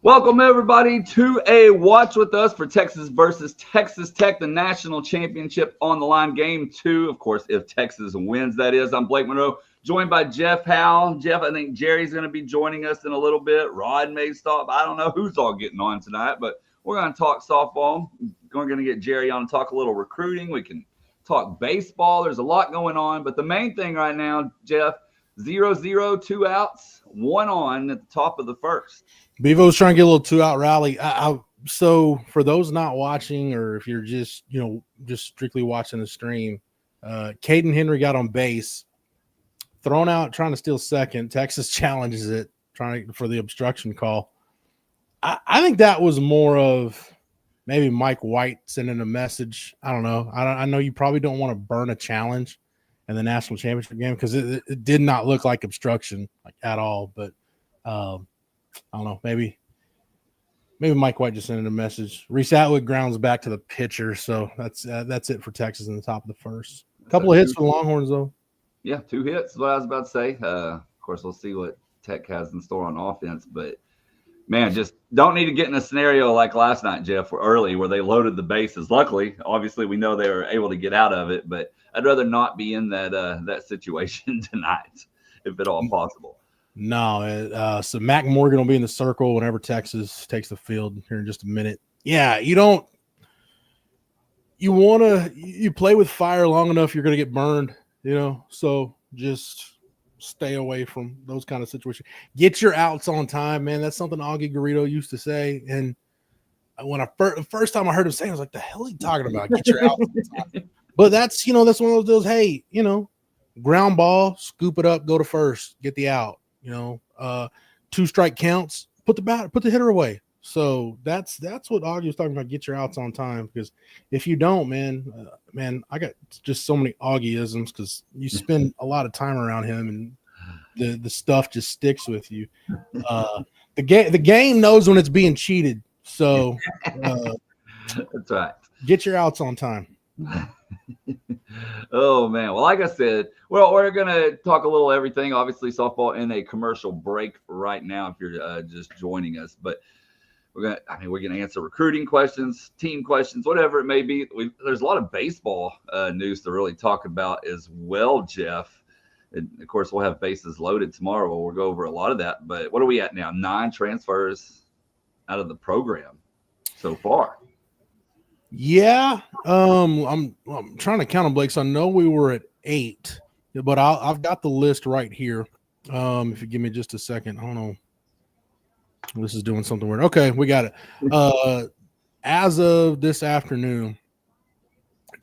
Welcome, everybody, to a Watch With Us for Texas versus Texas Tech, the national championship on the line. Game 2, of course, if Texas wins, that is. I'm Blake Monroe, joined by Jeff Howell. Jeff, I think Jerry's going to be joining us in a little bit. Rod may stop. I don't know who's all getting on tonight, but we're going to talk softball. We're going to get Jerry on and talk a little recruiting. We can talk baseball. There's a lot going on, but the main thing right now, Jeff, 0-0, 2 outs, 1 on at the top of the first. Bevo's trying to get a little 2-out rally. So for those not watching, or if you're just strictly watching the stream, Caden Henry got on base, thrown out, trying to steal second. Texas challenges it, for the obstruction call. I think that was more of maybe Mike White sending a message. I don't know. I know you probably don't want to burn a challenge in the national championship game because it did not look like obstruction at all. But I don't know. Maybe Mike White just sent a message. Reese Atwood grounds back to the pitcher, so that's it for Texas in the top of the first. A couple of hits for the Longhorns, though. Yeah, 2 hits is what I was about to say. Of course, we'll see what Tech has in store on offense, but man, just don't need to get in a scenario like last night, Jeff, where they loaded the bases. Luckily, obviously, we know they were able to get out of it, but I'd rather not be in that situation tonight, if at all possible. No, so Mac Morgan will be in the circle whenever Texas takes the field here in just a minute. Yeah, you play with fire long enough, you're going to get burned, so just stay away from those kind of situations. Get your outs on time, man. That's something Augie Garrido used to say. And when the first time I heard him say it, I was like, the hell is he talking about? Get your outs on time. But that's one of those deals, hey, ground ball, scoop it up, go to first, get the out. 2 strike counts, put the hitter away. So that's what Augie was talking about. Get your outs on time, because if you don't, man, I got just so many Augie-isms because you spend a lot of time around him and the stuff just sticks with you. The game knows when it's being cheated. So that's right. Get your outs on time. Oh man, well, like I said, we're gonna talk a little everything. Obviously, softball in a commercial break right now if you're just joining us, but we're gonna answer recruiting questions, team questions, whatever it may be. There's a lot of baseball news to really talk about as well, Jeff. And of course, we'll have bases loaded tomorrow. We'll go over a lot of that. But what are we at now? 9 transfers out of the program so far. Yeah, I'm trying to count them, Blake. So I know we were at 8, but I've got the list right here. If you give me just a second, I don't know. This is doing something weird. Okay, we got it. As of this afternoon,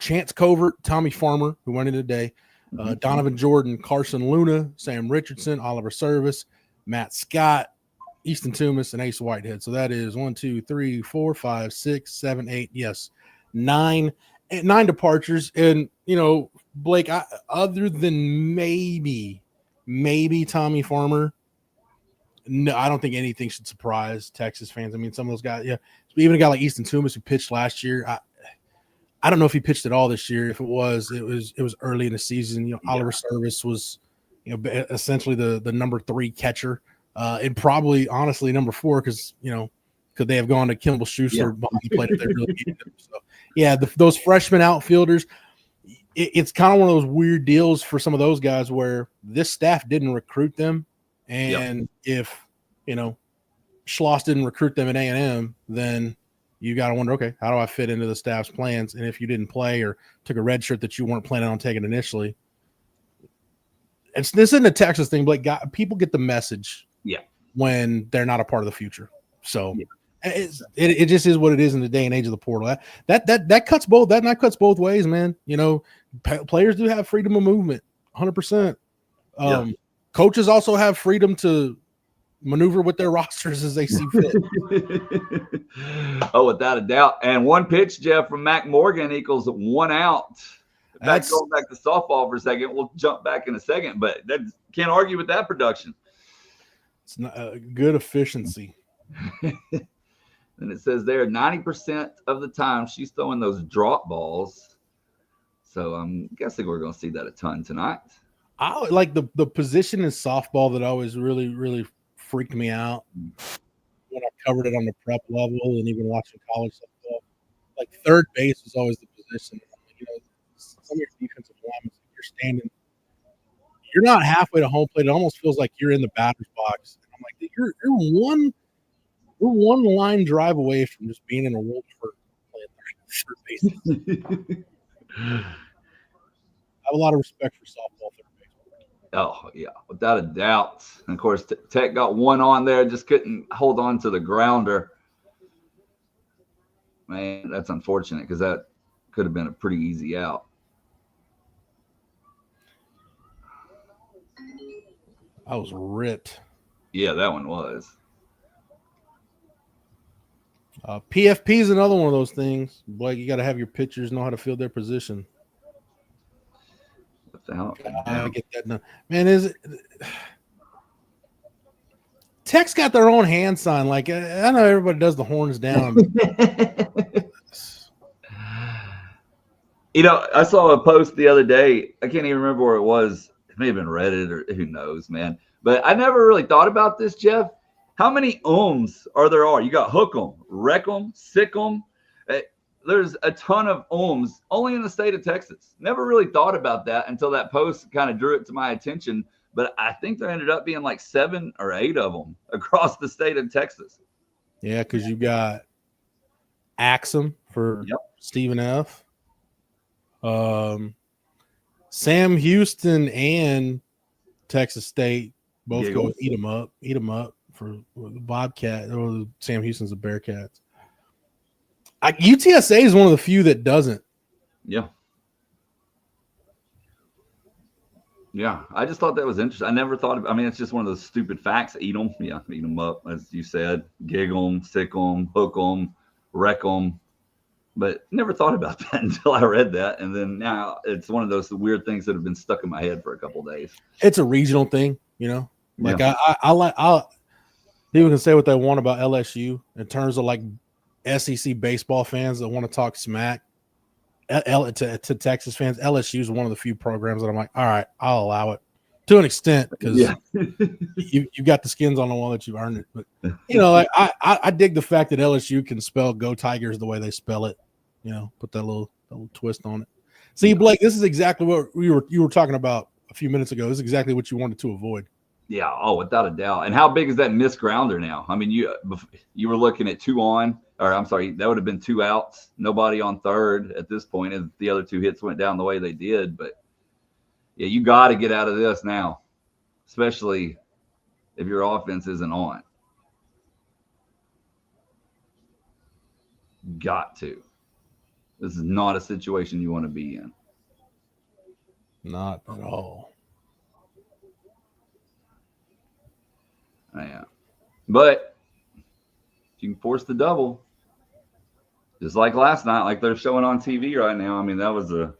Chance Covert, Tommy Farmer, who went in today, Donovan Jordan, Carson Luna, Sam Richardson, Oliver Service, Matt Scott, Easton Toomas, and Ace Whitehead. So that is 1, 2, 3, 4, 5, 6, 7, 8. Yes, 9 departures. And Blake, other than maybe Tommy Farmer, no, I don't think anything should surprise Texas fans. I mean, some of those guys, yeah, even a guy like Easton Toomas who pitched last year. I don't know if he pitched at all this year. If it was early in the season. Oliver Service was, essentially the number 3 catcher. And probably, honestly, number 4 because could they have gone to Kimball Schuster? Yeah. He played if they really needed him. So, yeah, those freshman outfielders, it's kind of one of those weird deals for some of those guys where this staff didn't recruit them. And if, Schloss didn't recruit them at A&M, then you got to wonder, okay, how do I fit into the staff's plans? And if you didn't play or took a red shirt that you weren't planning on taking initially, this isn't a Texas thing, but people get the message when they're not a part of the future. So it just is what it is in the day and age of the portal. That cuts both. That cuts both ways, man. Players do have freedom of movement, 100%. Coaches also have freedom to maneuver with their rosters as they see fit. Oh, without a doubt. And 1 pitch, Jeff, from Mac Morgan equals 1 out. Going back to softball for a second. We'll jump back in a second, but can't argue with that production. It's not a good efficiency. And it says there 90% of the time she's throwing those drop balls. So I'm guessing we're going to see that a ton tonight. I like the position in softball that always really, really freaked me out when I covered it on the prep level and even watching college football. Like third base was always the position. You know, some of your defensive linemen, you're standing, you're not halfway to home plate. It almost feels like you're in the batter's box. And I'm like, you're one line drive away from just being in a world hurt playing third base. I have a lot of respect for softball third base. Oh, yeah, without a doubt. And of course, Tech got one on there, just couldn't hold on to the grounder. Man, that's unfortunate because that could have been a pretty easy out. I was ripped. Yeah, that one was. PFP is another one of those things. Blake, you got to have your pitchers know how to field their position. I get that done. Man, is it? Tech's got their own hand sign. Like, I know everybody does the horns down. You know, I saw a post the other day. I can't even remember where it was. It may have been Reddit or who knows, man. But I never really thought about this, Jeff. How many are there? You got hook 'em, wreck 'em, sick 'em. There's a ton of only in the state of Texas. Never really thought about that until that post kind of drew it to my attention. But I think there ended up being like 7 or 8 of them across the state of Texas. Yeah, because you got Axum for Stephen F. Sam Houston and Texas State both go eat them up for the Bobcat, or Sam Houston's the Bearcats. UTSA is one of the few that doesn't. Yeah. Yeah, I just thought that was interesting. I never thought I mean, it's just one of those stupid facts. Eat them. Yeah, eat them up, as you said. Gig them, sick them, hook them, wreck them. But never thought about that until I read that. And then now it's one of those weird things that have been stuck in my head for a couple of days. It's a regional thing, you know? Like, people can say what they want about LSU in terms of like SEC baseball fans that want to talk smack to Texas fans. LSU is one of the few programs that I'm like, all right, I'll allow it to an extent because you got the skins on the wall that you've earned it. But you know, like I dig the fact that LSU can spell "Go Tigers" the way they spell it. You know, put that little twist on it. See, Blake, this is exactly what you were talking about a few minutes ago. This is exactly what you wanted to avoid. Yeah, without a doubt. And how big is that missed grounder now? I mean, you were looking at 2 on, or I'm sorry, that would have been 2 outs, nobody on third at this point if the other 2 hits went down the way they did. But yeah, you got to get out of this now, especially if your offense isn't on. Got to. This is not a situation you want to be in. Not at all. Yeah. But if you can force the double, just like last night, like they're showing on TV right now. I mean, that was a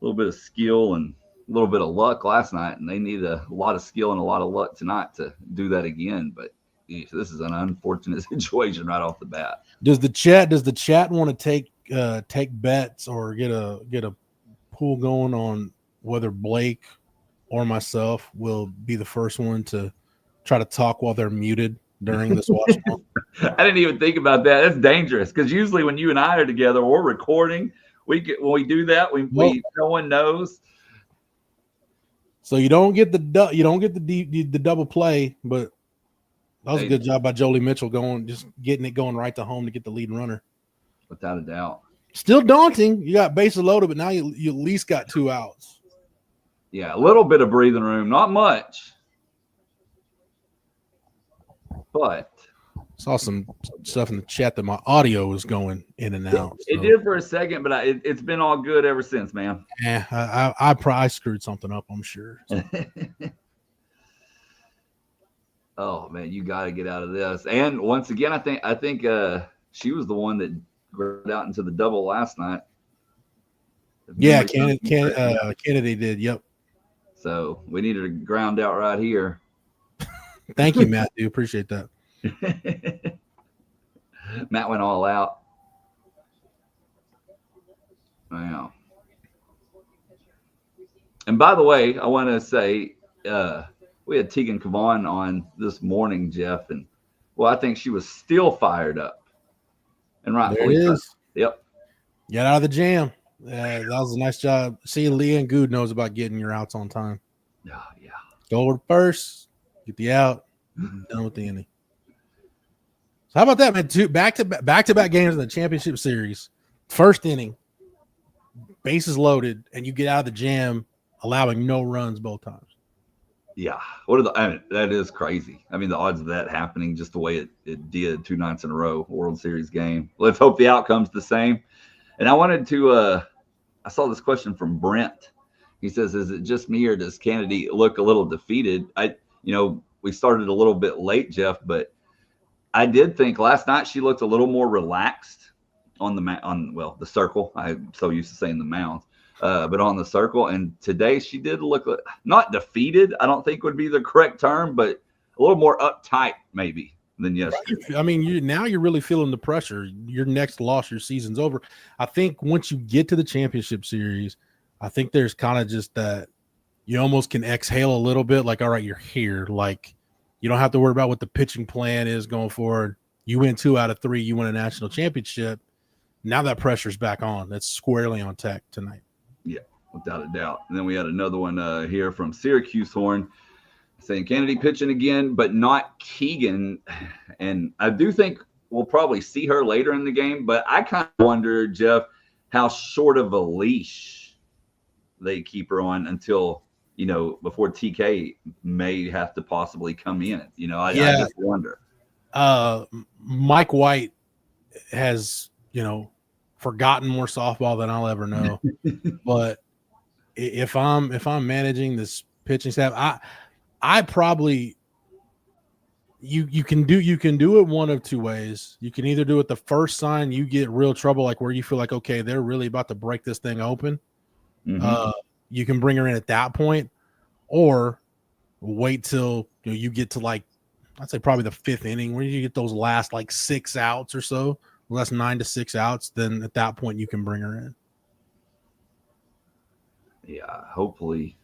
little bit of skill and a little bit of luck last night, and they need a lot of skill and a lot of luck tonight to do that again. But geez, this is an unfortunate situation right off the bat. Does the chat want to take bets or get a pool going on whether Blake or myself will be the first one to try to talk while they're muted during this watch? I didn't even think about that. That's dangerous because usually when you and I are together, we're recording. When we do that, we no one knows. So you don't get the double play, but that was a good job by Jolie Mitchell getting it going right to home to get the lead runner. Without a doubt. Still daunting. You got bases loaded, but now you at least got 2 outs. Yeah, a little bit of breathing room, not much. But saw some stuff in the chat that my audio was going in and out. It did for a second, but it's been all good ever since, man. Yeah, I probably screwed something up, I'm sure. So. Oh man, you got to get out of this. And once again, I think she was the one that got out into the double last night. Yeah, Kennedy did. Yep. So we needed a ground out right here. Thank you, Matt. Do appreciate that. Matt went all out. Wow. And by the way, I want to say we had Tegan Kavan on this morning, Jeff, and Well, I think she was still fired up, and rightfully There it so. is. Yep. Get out of the jam. That was a nice job. See, Leanne Good knows about getting your outs on time. Oh, yeah. Go over first, get the out, done with the inning. So how about that, man? Two back-to-back games in the championship series. First inning, bases loaded, and you get out of the jam, allowing no runs both times. Yeah. That is crazy. I mean, the odds of that happening just the way it did 2 nights in a row, World Series game. Let's hope the outcome's the same. And I wanted to I saw this question from Brent. He says, is it just me or does Kennedy look a little defeated? We started a little bit late, Jeff, but I did think last night she looked a little more relaxed on the circle. I'm so used to saying the mound, but on the circle. And today she did look not defeated. I don't think would be the correct term, but a little more uptight maybe than yesterday. I mean, you're really feeling the pressure. Your next loss, your season's over. I think once you get to the championship series, I think there's kind of just that you almost can exhale a little bit. Like, all right, you're here. Like, you don't have to worry about what the pitching plan is going forward. You win 2 out of 3. You win a national championship. Now that pressure's back on. That's squarely on Tech tonight. Yeah, without a doubt. And then we had another one here from Syracuse Horn saying Kennedy pitching again, but not Keegan. And I do think we'll probably see her later in the game, but I kind of wonder, Jeff, how short of a leash they keep her on until, before TK may have to possibly come in. I just wonder. Mike White has, forgotten more softball than I'll ever know. But if I'm managing this pitching staff, I probably you can do it one of two ways. You can either do it the first sign you get real trouble, like where you feel like, okay, they're really about to break this thing open. Mm-hmm. You can bring her in at that point, or wait till you get to I'd say probably the 5th inning where you get those last 6 outs or so, less 9 to 6 outs. Then at that point you can bring her in. Yeah, hopefully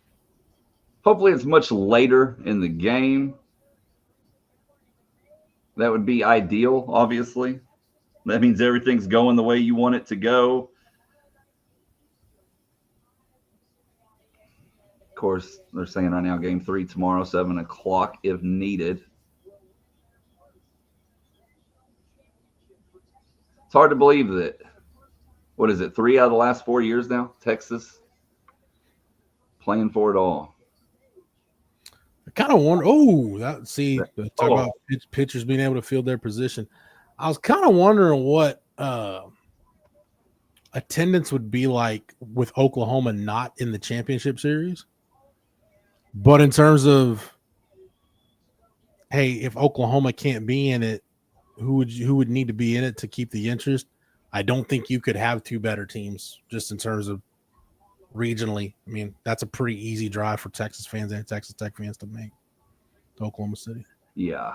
it's much later in the game. That would be ideal, obviously. That means everything's going the way you want it to go. Of course, they're saying right now, game 3 tomorrow, 7 o'clock if needed. It's hard to believe that, 3 out of the last 4 years now, Texas playing for it all. I kind of wonder. Talk about pitchers being able to field their position. I was kind of wondering what attendance would be like with Oklahoma not in the championship series. But in terms of, hey, if Oklahoma can't be in it, who would need to be in it to keep the interest? I don't think you could have 2 better teams just in terms of regionally. I mean, that's a pretty easy drive for Texas fans and Texas Tech fans to make to Oklahoma City. Yeah,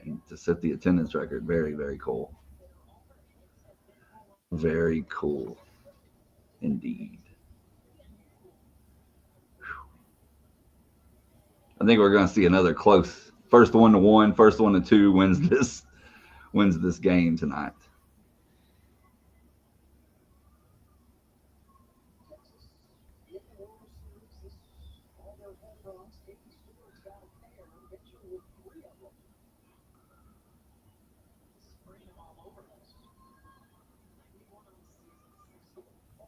and to set the attendance record, very, very cool. Very cool indeed. I think we're going to see another close first 1-1, first 1-2 wins this game tonight.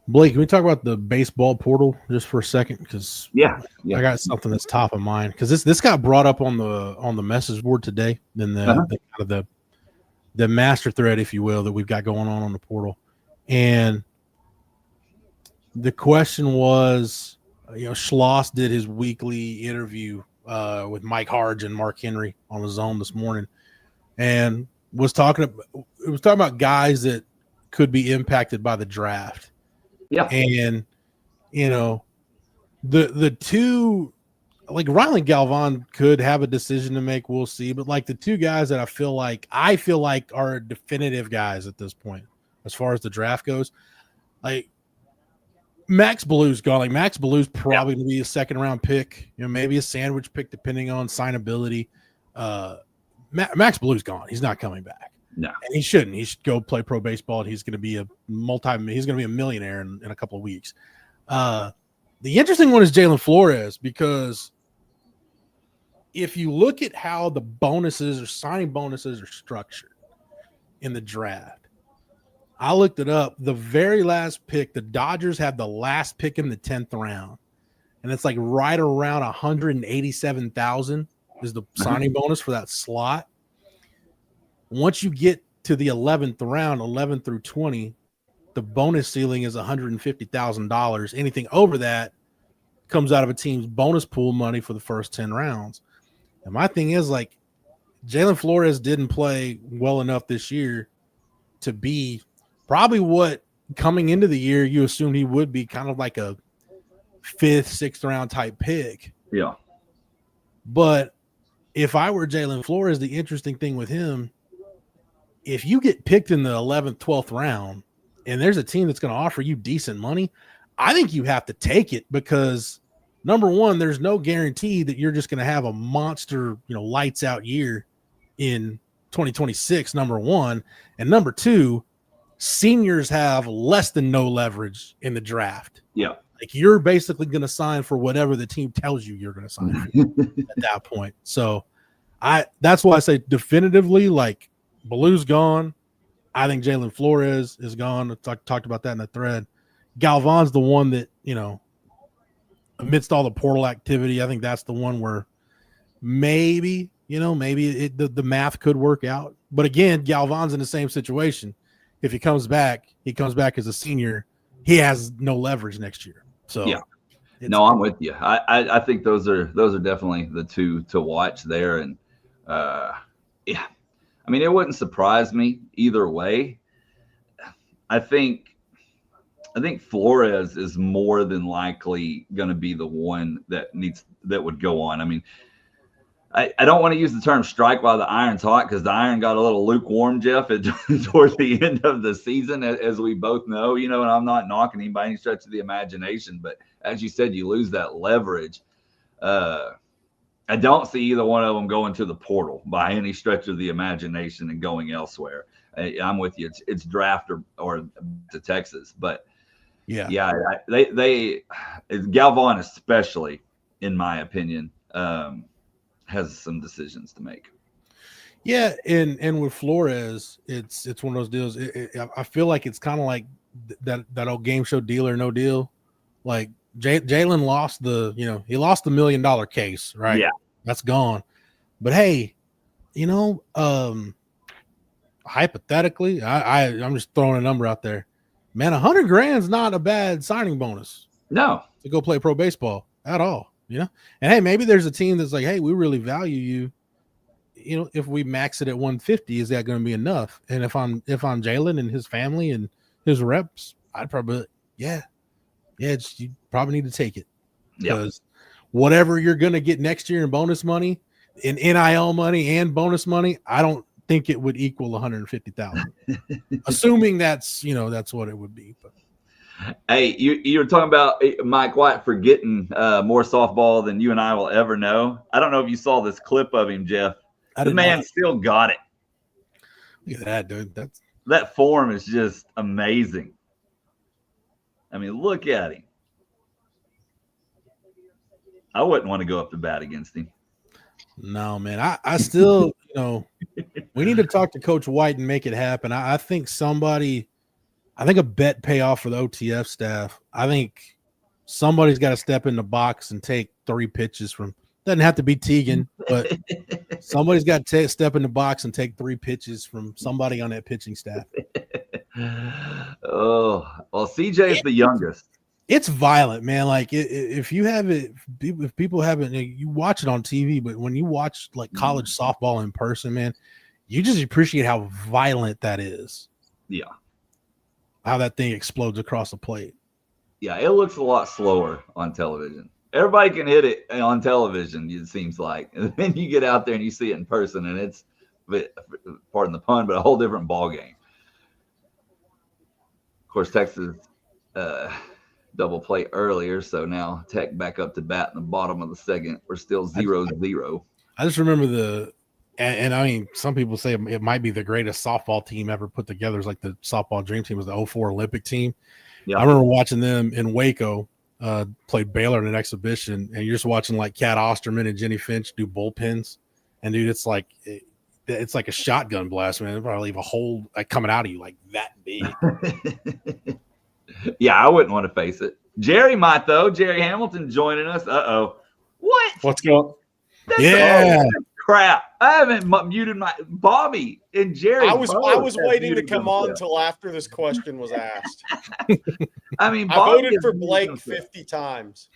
Blake, can we talk about the baseball portal just for a second? Because yeah. I got something that's top of mind because this got brought up on the message board today. Then the master thread, if you will, that we've got going on the portal, and the question was, Schloss did his weekly interview with Mike Harge and Mark Henry on the Zone this morning, and was talking about guys that could be impacted by the draft. Yeah. And, the two, Rylan Galvan could have a decision to make. We'll see. But the 2 guys that I feel like are definitive guys at this point, as far as the draft goes, Max Blue's gone. Max Blue's probably going to be a 2nd round pick, maybe a sandwich pick, depending on signability. Max Blue's gone. He's not coming back. No, and he shouldn't. He should go play pro baseball, and he's going to be a millionaire in a couple of weeks. The interesting one is Jalen Flores, because if you look at how the bonuses or signing bonuses are structured in the draft, I looked it up. The very last pick, the Dodgers have the last pick in the 10th round, and it's like right around 187,000 is the signing bonus for that slot. Once you get to the 11th round, 11 through 20, the bonus ceiling is $150,000. Anything over that comes out of a team's bonus pool money for the first 10 rounds. And my thing is, like, Jalen Flores didn't play well enough this year to be probably what coming into the year you assumed he would be, kind of like a 5th, 6th round type pick. Yeah. But if I were Jalen Flores, the interesting thing with him, if you get picked in the 11th, 12th round and there's a team that's going to offer you decent money, I think you have to take it, because number one, there's no guarantee that you're just going to have a monster, lights out year in 2026, number one. And number two, seniors have less than no leverage in the draft. Yeah. Like, you're basically going to sign for whatever the team tells you you're going to sign for at that point. So that's why I say definitively, like, Blue's gone. I think Jalen Flores is gone. I talked about that in the thread. Galvan's the one that, amidst all the portal activity, I think that's the one where maybe the math could work out. But again, Galvan's in the same situation. If he comes back as a senior. He has no leverage next year. So yeah, no, I'm with you. I think those are definitely the two to watch there. And yeah, I mean, it wouldn't surprise me either way. I think Flores is more than likely going to be the one that would go on. I mean, I don't want to use the term strike while the iron's hot, because the iron got a little lukewarm, Jeff, towards the end of the season, as we both know, and I'm not knocking him by any stretch of the imagination, but as you said, you lose that leverage. I don't see either one of them going to the portal by any stretch of the imagination and going elsewhere. I'm with you. It's draft or to Texas, but yeah, they Galvan especially, in my opinion, has some decisions to make. Yeah, and with Flores, it's one of those deals. I feel like it's kind of like that old game show Deal or No Deal. Like, Jalen lost he lost the $1 million case, right? Yeah, that's gone. But hey, hypothetically, I'm just throwing a number out there. Man, $100,000 is not a bad signing bonus. No, to go play pro baseball at all. And hey, maybe there's a team that's like, hey, we really value you. If we max it at 150, is that going to be enough? And if I'm Jalen and his family and his reps, I'd probably, you probably need to take it, because whatever you're going to get next year in bonus money, in NIL money and bonus money, I don't think it would equal 150,000. Assuming that's what it would be. But hey, you were talking about Mike White forgetting more softball than you and I will ever know. I don't know if you saw this clip of him, Jeff. The man still got it. Look at that, dude. That form is just amazing. I mean, look at him. I wouldn't want to go up to bat against him. No, man. I still, we need to talk to Coach White and make it happen. I think a bet payoff for the OTF staff. I think somebody's got to step in the box and take 3 pitches from. Doesn't have to be Teagan, but somebody's got to step in the box and take 3 pitches from somebody on that pitching staff. Oh, well, CJ is the youngest. It's violent, man. Like, if you have it, if people haven't, you watch it on TV, but when you watch like college softball in person, man, you just appreciate how violent that is. Yeah. How that thing explodes across the plate. Yeah, it looks a lot slower on television. Everybody can hit it on television, it seems like. And then you get out there and you see it in person, and it's, pardon the pun, but a whole different ball game. Of course, Texas double play earlier, so now Tech back up to bat in the bottom of the second. We're still 0-0. I just remember the And I mean, some people say it might be the greatest softball team ever put together. It's like the softball dream team was the 04 Olympic team. Yeah. I remember watching them in Waco, played Baylor in an exhibition, and you're just watching like Cat Osterman and Jenny Finch do bullpens. And dude, it's like a shotgun blast, man. It'll probably leave a hole like coming out of you like that big. Yeah, I wouldn't want to face it. Jerry might though. Jerry Hamilton joining us. What? What's going? Yeah. Crap. I haven't muted my Bobby and Jerry. I was waiting to come on until after this question was asked. I mean, I voted for Blake 50 times.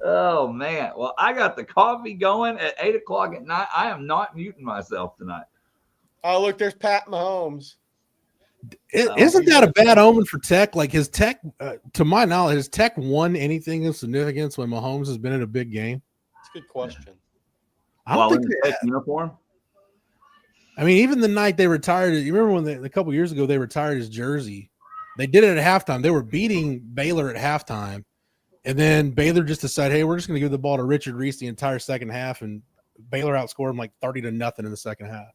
Oh man. Well, I got the coffee going at 8:00 at night. I am not muting myself tonight. Oh, look, there's Pat Mahomes. Isn't that a bad omen for Tech? Like his Tech, to my knowledge, has Tech won anything of significance when Mahomes has been in a big game? That's a good question. I don't think they uniform. I mean, even the night they retired, you remember when a couple years ago they retired his jersey? They did it at halftime. They were beating Baylor at halftime, and then Baylor just decided, hey, we're just going to give the ball to Richard Reese the entire second half, and Baylor outscored them like 30-0 in the second half.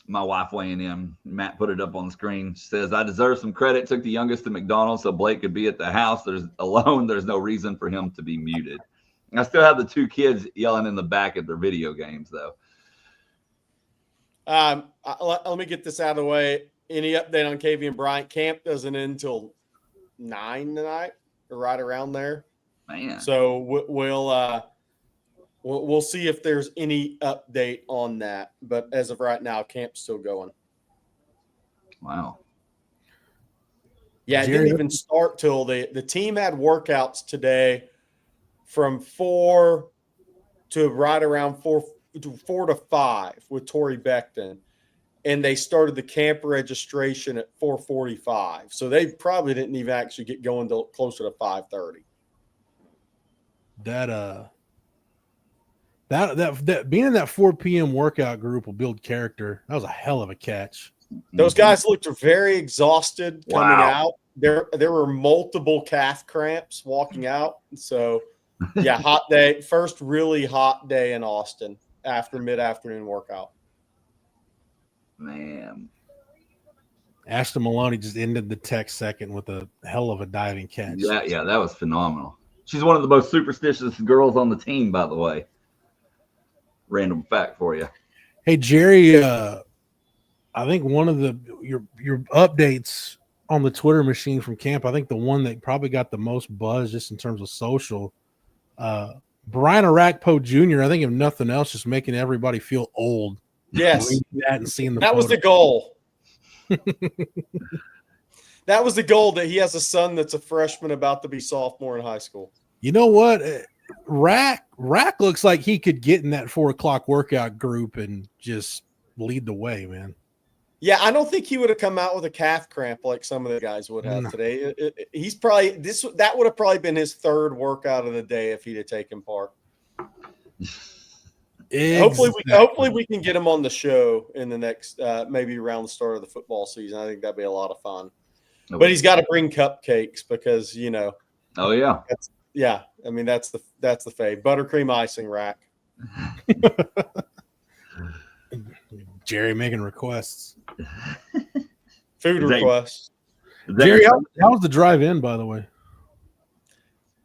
My wife weighing in. Matt put it up on the screen. She says, I deserve some credit. Took the youngest to McDonald's so Blake could be at the house. There's no reason for him to be muted. I still have the two kids yelling in the back at their video games, though. Let me get this out of the way. Any update on KV and Bryant? Camp doesn't end until 9 tonight, or right around there. Man. So we'll see if there's any update on that. But as of right now, camp's still going. Wow. Yeah, it didn't even start till the team had workouts today from 4 to right around 4 to 5 with Tori Becton. And they started the camp registration at 4:45. So they probably didn't even actually get going till closer to 5:30. That being in that 4 p.m. workout group will build character. That was a hell of a catch. Those guys looked very exhausted coming out. There were multiple calf cramps walking out. So, yeah, hot day. First really hot day in Austin after mid-afternoon workout. Man. Ashton Maloney just ended the Tech second with a hell of a diving catch. Yeah, that was phenomenal. She's one of the most superstitious girls on the team, by the way. Random fact for you. Hey, Jerry, I think one of your updates on the Twitter machine from camp, I think the one that probably got the most buzz just in terms of social, Brian Arakpo Jr., I think if nothing else, just making everybody feel old. Yes. That and seeing that was the goal. That was the goal, that he has a son that's a freshman about to be sophomore in high school. You know what? Rack looks like he could get in that 4 o'clock workout group and just lead the way, man. Yeah, I don't think he would have come out with a calf cramp like some of the guys would have today. He's probably that would have probably been his third workout of the day if he'd have taken part. Exactly. Hopefully we can get him on the show in the next maybe around the start of the football season. I think that'd be a lot of fun. Okay. But he's got to bring cupcakes because Oh yeah. I mean that's the fave. Buttercream icing rack. Jerry making requests. Food requests. Jerry, how was the drive in, by the way?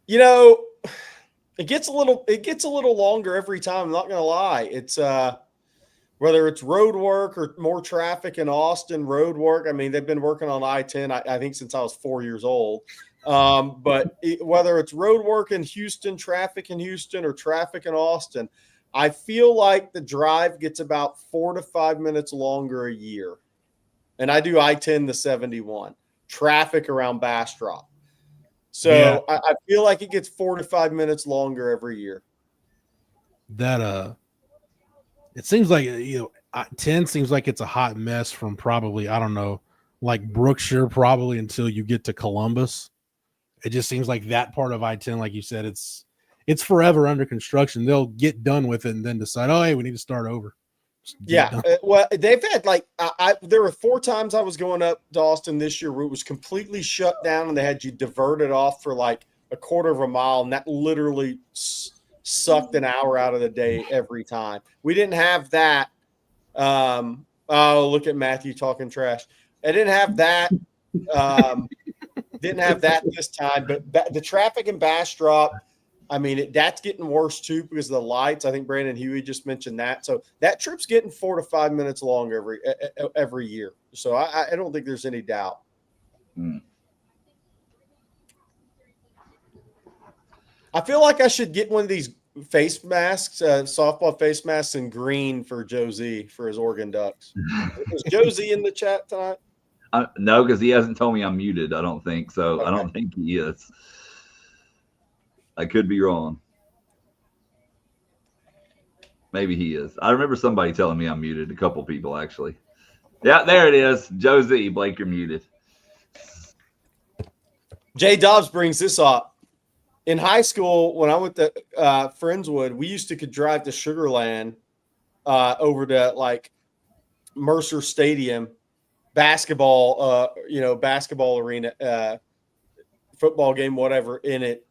It gets a little longer every time. I'm not gonna lie. It's whether it's road work or more traffic in Austin, road work. I mean, they've been working on I-10, I think, since I was 4 years old. But whether it's road work in Houston, traffic in Houston, or traffic in Austin, I feel like the drive gets about 4 to 5 minutes longer a year. And I do I-10 to 71, traffic around Bastrop. So yeah. I feel like it gets 4 to 5 minutes longer every year. That it seems like 10 seems like it's a hot mess from probably, I don't know, like Brookshire probably until you get to Columbus. It just seems like that part of I-10, like you said, it's forever under construction. They'll get done with it and then decide, oh, hey, we need to start over. Yeah. Well, they've had there were 4 times I was going up to Austin this year where it was completely shut down and they had you diverted off for like a quarter of a mile. And that literally sucked an hour out of the day every time. We didn't have that. Look at Matthew talking trash. I didn't have that. Didn't have that this time. But the traffic in Bastrop, I mean, that's getting worse too because of the lights. I think Brandon Huey just mentioned that. So that trip's getting 4 to 5 minutes long every year. So I don't think there's any doubt. I feel like I should get one of these face masks, softball face masks in green for Josie for his Oregon Ducks. Is Josie in the chat tonight? No, because he hasn't told me I'm muted. I don't think so. Okay. I don't think he is. I could be wrong. Maybe he is. I remember somebody telling me I'm muted. A couple people, actually. Yeah, there it is. Josie, Blake, you're muted. Jay Dobbs brings this up. In high school, when I went to Friendswood, we used to could drive to Sugar Land over to like Mercer Stadium, basketball arena, football game, whatever, and it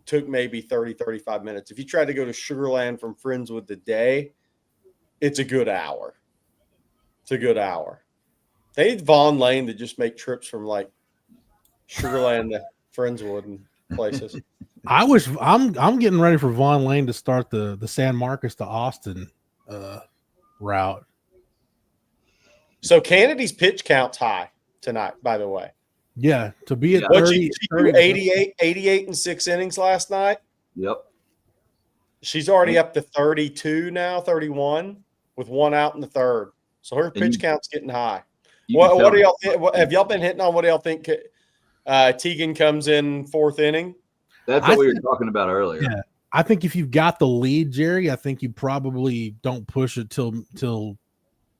took maybe 30, 35 minutes. If you tried to go to Sugar Land from Friendswood today, it's a good hour. It's a good hour. They need Vaughn Lane to just make trips from like Sugar Land to Friendswood and places. I'm getting ready for Vaughn Lane to start the San Marcos to Austin route. So Kennedy's pitch count's high tonight, by the way. Yeah, to be at 88 and 6 innings last night. Yep. She's already up to 32 now, 31 with 1 out in the third. So her pitch count's getting high. What do y'all think? Have y'all been hitting on what do y'all think? Tegan comes in 4th inning. That's what we were talking about earlier. Yeah, I think if you've got the lead, Jerry, I think you probably don't push it till.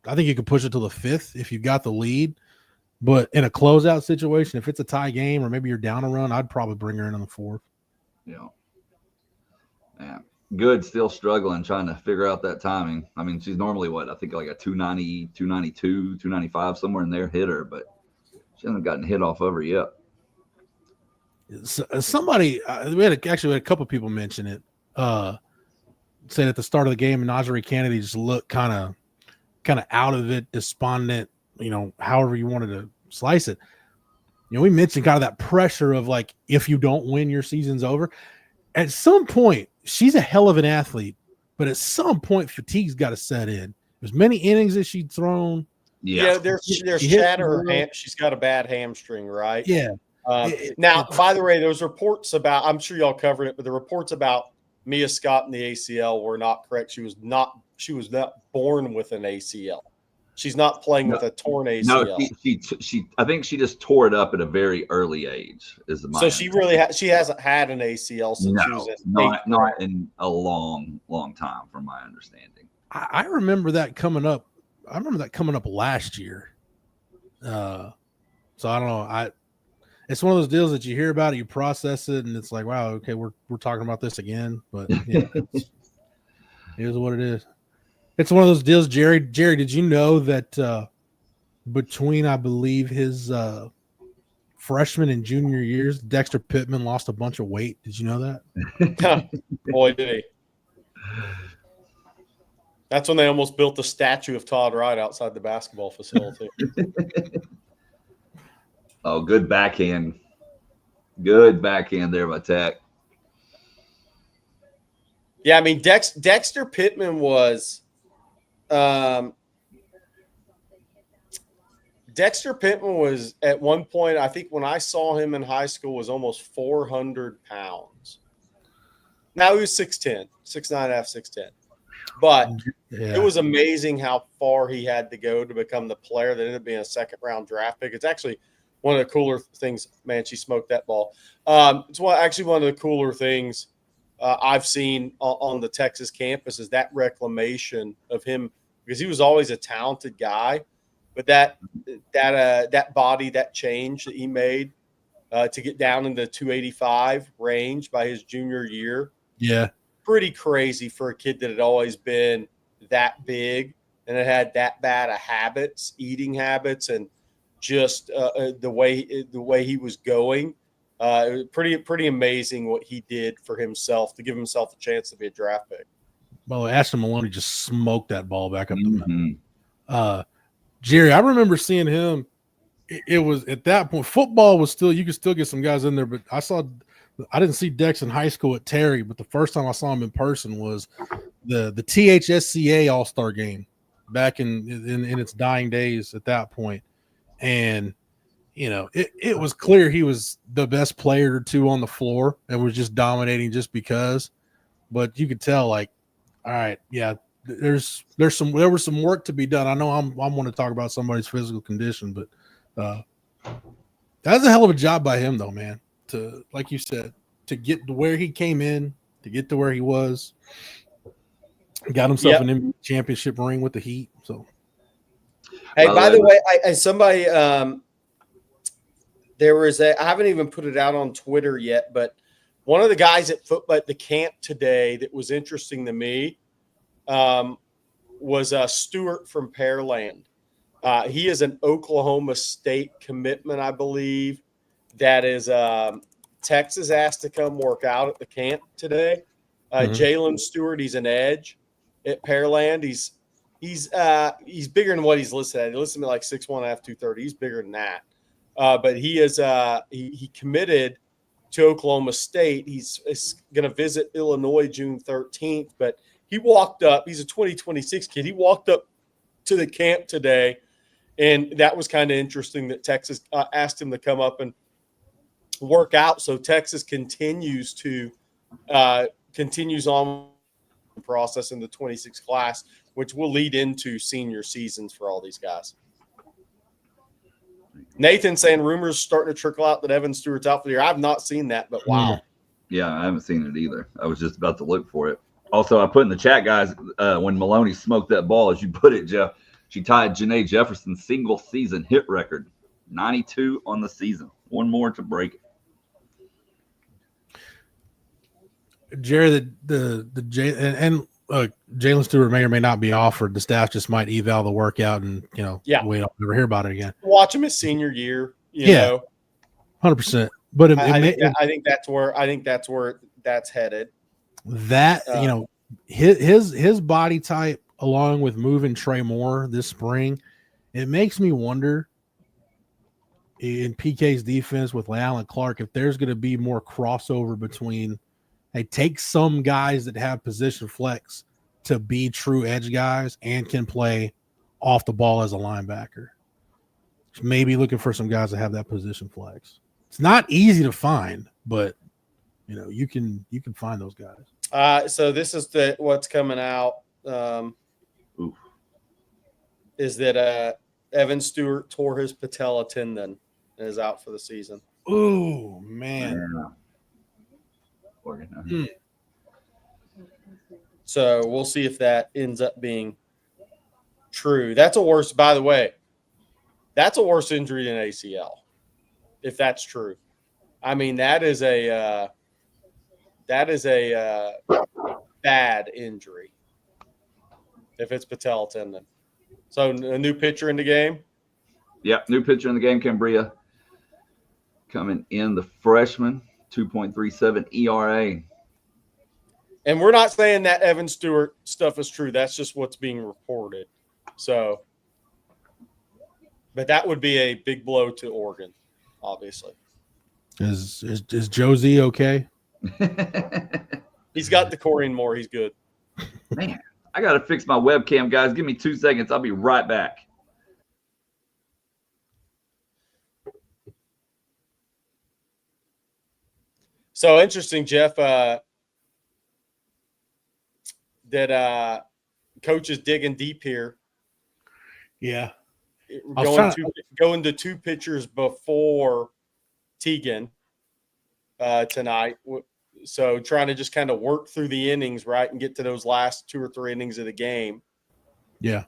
I think you could push it till the 5th if you've got the lead. But in a closeout situation, if it's a tie game or maybe you're down a run, I'd probably bring her in on the 4th. Yeah. Yeah. Good. Still struggling, trying to figure out that timing. I mean, she's normally I think like a 290, 292, 295, somewhere in there hitter, but she hasn't gotten hit off over yet. Somebody, we had a couple of people mention it, saying at the start of the game, Najee Kennedy just looked kind of out of it, despondent, however you wanted to slice it. We mentioned kind of that pressure of like, if you don't win, your season's over. At some point, she's a hell of an athlete, but at some point, fatigue's got to set in. As many innings as she'd thrown. Yeah, there's chatter. She's got a bad hamstring, right? Yeah. Now, by the way, those reports about, I'm sure y'all covered it, but the reports about Mia Scott and the ACL were not correct. She was not born with an ACL. She's not playing with a torn ACL. No, she I think she just tore it up at a very early age. So she hasn't had an ACL since she was not in a long time, from my understanding. I remember that coming up. I remember that coming up last year. So I don't know. It's one of those deals that you hear about it, you process it, and it's like, wow, okay, we're talking about this again. But yeah, it is what it is. It's one of those deals, Jerry. Jerry, did you know that between, I believe, his freshman and junior years, Dexter Pittman lost a bunch of weight? Did you know that? Boy, did he. That's when they almost built the statue of Todd Wright outside the basketball facility. Oh, good backhand. Good backhand there by Tech. Yeah, I mean, Dexter Pittman was at one point, I think when I saw him in high school, was almost 400 pounds. Now he was 6'10", 6'9", 6'10". But It was amazing how far he had to go to become the player that ended up being a second-round draft pick. It's actually one of the cooler things. Man, she smoked that ball. It's actually one of the cooler things I've seen on the Texas campus is that reclamation of him, because he was always a talented guy, but that body, that change that he made to get down in the 285 range by his junior year. Yeah. Pretty crazy for a kid that had always been that big and it had that bad of habits, eating habits, and just the way he was going. It was pretty amazing what he did for himself to give himself a chance to be a draft pick. Well, Ashton Maloney just smoked that ball back up the middle. Jerry, I remember seeing him. It was at that point, football was still, you could still get some guys in there, but I didn't see Dex in high school at Terry, but the first time I saw him in person was the THSCA All-Star game back in its dying days at that point. And, you know, it was clear he was the best player or two on the floor and was just dominating just because. But you could tell, like, all right, yeah, there was some work to be done. I know I'm going to talk about somebody's physical condition, but that's a hell of a job by him, though, man. To, like you said, to get to where he came in, to get to where he was, got himself an NBA championship ring with the Heat. So, hey, by the way, somebody there was I haven't even put it out on Twitter yet, but one of the guys at the camp today that was interesting to me was Stewart from Pearland. He is an Oklahoma State commitment, I believe. That is Texas asked to come work out at the camp today. Jalen Stewart, he's an edge at Pearland. He's bigger than what he's listed at. He listed me like 6'1", 230. He's bigger than that. But he is he committed to Oklahoma State. He's going to visit Illinois June 13th. But he walked up. He's a 2026 kid. He walked up to the camp today, and that was kind of interesting that Texas asked him to come up and work out. So Texas continues on the process in the 26 class, which will lead into senior seasons for all these guys. Nathan saying rumors starting to trickle out that Evan Stewart's out for the year. I've not seen that, but wow. Yeah, I haven't seen it either. I was just about to look for it. Also, I put in the chat, guys, when Maloney smoked that ball, as you put it, Jeff, she tied Janae Jefferson's single season hit record, 92 on the season. One more to break it. Jerry, Jalen Stewart may or may not be offered. The staff just might eval the workout and, we don't ever hear about it again. Watch him his senior year, you know. 100%. But I think that's where that's headed. That, his body type, along with moving Trey Moore this spring, it makes me wonder in PK's defense with Allen Clark if there's going to be more crossover between, hey, take some guys that have position flex to be true edge guys and can play off the ball as a linebacker. Maybe looking for some guys that have that position flex. It's not easy to find, but you can find those guys. So this is what's coming out. Is that Evan Stewart tore his patella tendon and is out for the season. Oh man. So we'll see if that ends up being true. That's a worse, by the way, that's a worse injury than ACL, if that's true. I mean, that is a bad injury if it's patella tendon. So a new pitcher in the game? Yeah, new pitcher in the game, Cambria. Coming in, the freshman, 2.37 ERA. And we're not saying that Evan Stewart stuff is true. That's just what's being reported. So, but that would be a big blow to Oregon, obviously. Is Josie okay? He's got the Corian Moore. He's good. Man, I got to fix my webcam, guys. Give me 2 seconds. I'll be right back. So interesting, Jeff, that coach is digging deep here. Yeah. Going to two pitchers before Teagan tonight. So trying to just kind of work through the innings, right, and get to those last 2 or 3 innings of the game. Yeah.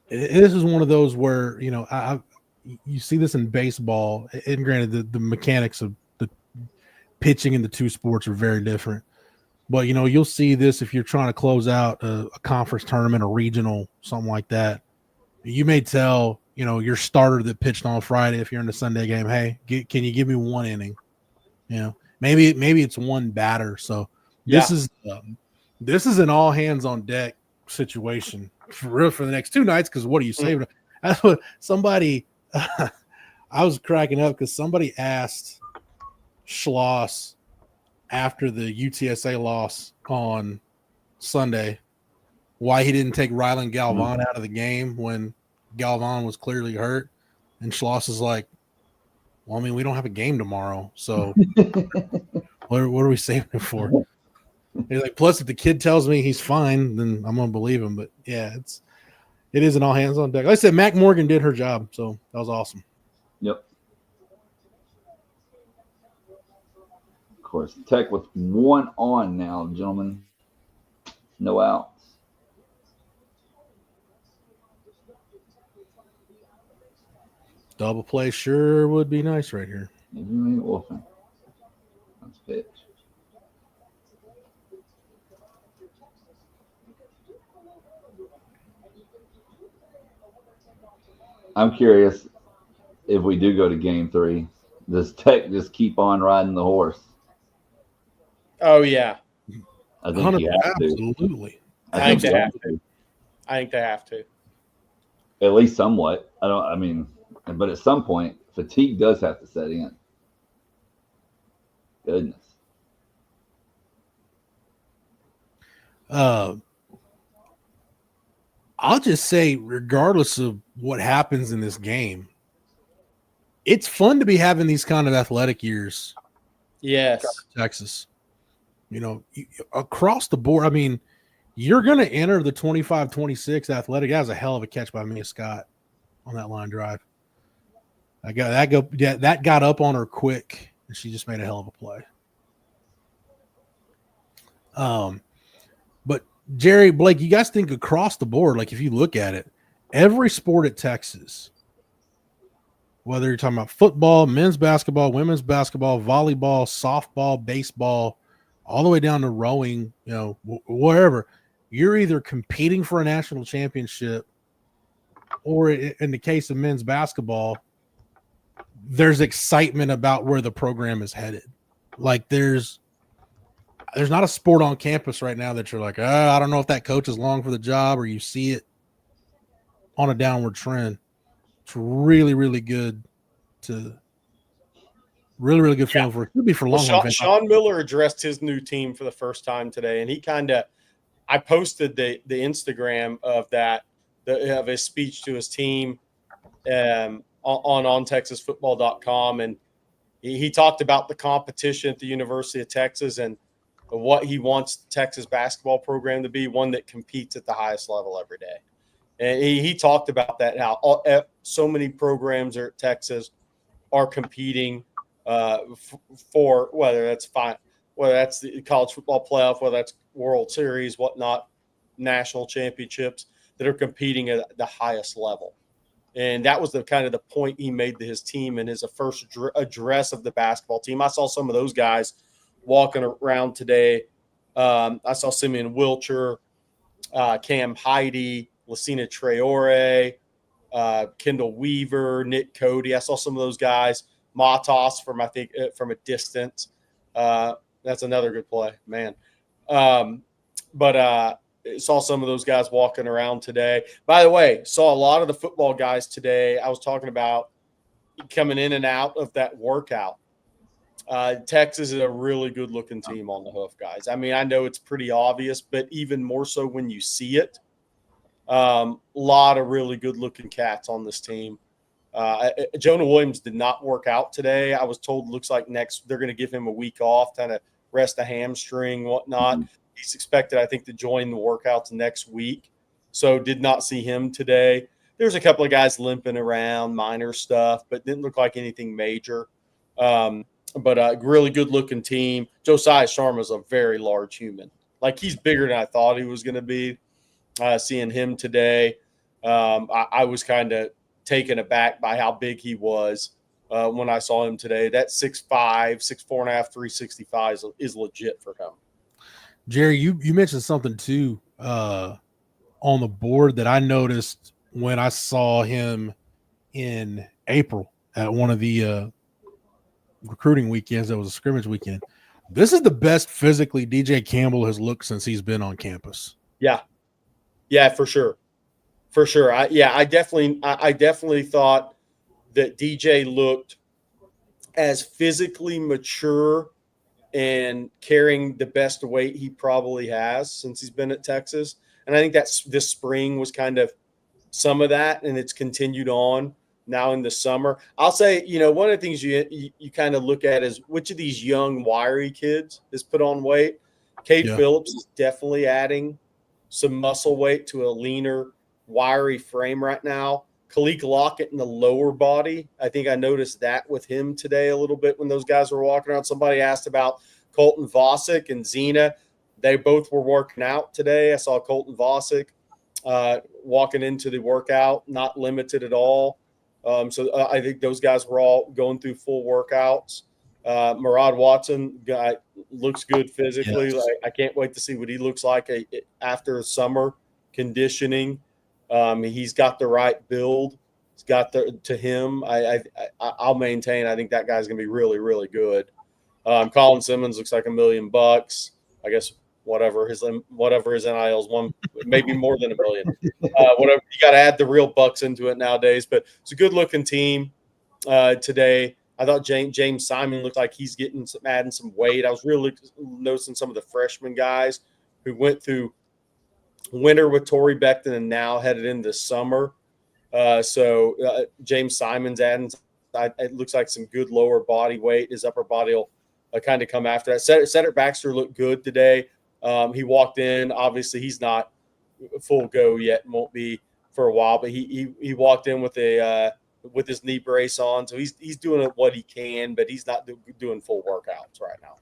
This is one of those where, you see this in baseball, and granted the mechanics of the pitching in the two sports are very different. But, you'll see this if you're trying to close out a conference tournament, a regional, something like that. You may tell, your starter that pitched on Friday, if you're in the Sunday game, hey, can you give me one inning? Maybe it's one batter. So this is an all hands on deck situation for real for the next 2 nights. Because what are you saving? That's what somebody. I was cracking up because somebody asked Schloss after the UTSA loss on Sunday why he didn't take Rylan Galvan out of the game when Galvan was clearly hurt. And Schloss is like, well, I mean, we don't have a game tomorrow, so what are we saving him for? He's like, plus if the kid tells me he's fine, then I'm gonna believe him. But yeah, it is an all hands on deck. Like I said, Mac Morgan did her job, so that was awesome. Yep. Of course, Tech with 1 on now, gentlemen. No outs. Double play sure would be nice right here. Wolfen. That's pitch. I'm curious if we do go to game 3, does Tech just keep on riding the horse? Oh, yeah. I think you have to. Absolutely. I think they have to. I think they have to. At least somewhat. But at some point, fatigue does have to set in. Goodness. I'll just say, regardless of what happens in this game, it's fun to be having these kind of athletic years. Yes. Texas. Across the board, I mean, you're going to enter the 25-26 athletic. That was a hell of a catch by Mia Scott on that line drive. That got up on her quick, and she just made a hell of a play. But Jerry, Blake, you guys think across the board, like if you look at it, every sport at Texas, whether you're talking about football, men's basketball, women's basketball, volleyball, softball, baseball, all the way down to rowing, wherever, you're either competing for a national championship or in the case of men's basketball, there's excitement about where the program is headed. Like there's not a sport on campus right now that you're like, I don't know if that coach is long for the job, or you see it on a downward trend. It's really, really good really good feeling for it. Could be for Longhorn. Sean Miller addressed his new team for the first time today, and he I posted the Instagram of that of his speech to his team on ontexasfootball.com, and he talked about the competition at the University of Texas and what he wants the Texas basketball program to be, one that competes at the highest level every day. And he talked about that, how so many programs at Texas are competing for whether that's the college football playoff, whether that's World Series, whatnot, national championships, that are competing at the highest level. And that was the point he made to his team in his first address of the basketball team. I saw some of those guys walking around today. I saw Simeon Wilcher, Cam Heidi, Lucina Traore, Kendall Weaver, Nick Cody. I saw some of those guys. Matos from a distance. That's another good play, man. But saw some of those guys walking around today. By the way, saw a lot of the football guys today. I was talking about coming in and out of that workout. Texas is a really good-looking team on the hoof, guys. I mean, I know it's pretty obvious, but even more so when you see it. Lot of really good-looking cats on this team. Jonah Williams did not work out today. I was told looks like they're going to give him a week off, kind of rest a hamstring, whatnot. Mm-hmm. He's expected, I think, to join the workouts next week. So did not see him today. There's a couple of guys limping around, minor stuff, but didn't look like anything major. But a really good-looking team. Josiah Sharma's a very large human. Like, he's bigger than I thought he was going to be. Seeing him today, I was kind of taken aback by how big he was when I saw him today. That 6'5", 6'4 and a half, 365 is legit for him. Jerry, you mentioned something too on the board that I noticed when I saw him in April at one of the recruiting weekends. That was a scrimmage weekend. This is the best physically DJ Campbell has looked since he's been on campus. Yeah, for sure. I definitely thought that DJ looked as physically mature and carrying the best weight he probably has since he's been at Texas. And I think that's this spring was kind of some of that, and it's continued on now in the summer. I'll say, one of the things you kind of look at is which of these young, wiry kids has put on weight. Cade Phillips is definitely adding some muscle weight to a leaner, wiry frame right now. Kalik Lockett in the lower body. I think I noticed that with him today a little bit when those guys were walking around. Somebody asked about Colton Vosick and Zena. They both were working out today. I saw Colton Vosick walking into the workout, not limited at all. So I think those guys were all going through full workouts. Murad Watson guy looks good physically. Yes. I can't wait to see what he looks like after summer conditioning. He's got the right build. He's got to him. I'll maintain. I think that guy's going to be really, really good. Colin Simmons looks like $1 million. I guess whatever his NIL is, one maybe more than $1 million. Whatever, you got to add the real bucks into it nowadays. But it's a good looking team today. I thought James Simon looked like he's adding some weight. I was really noticing some of the freshman guys who went through winter with Torrey Beckton and now headed into summer. So James Simon's adding. It looks like some good lower body weight. His upper body will kind of come after that. Cedric Baxter looked good today. He walked in. Obviously, he's not full go yet and won't be for a while. But he walked in with with his knee brace on, so he's doing what he can, but he's not doing full workouts right now.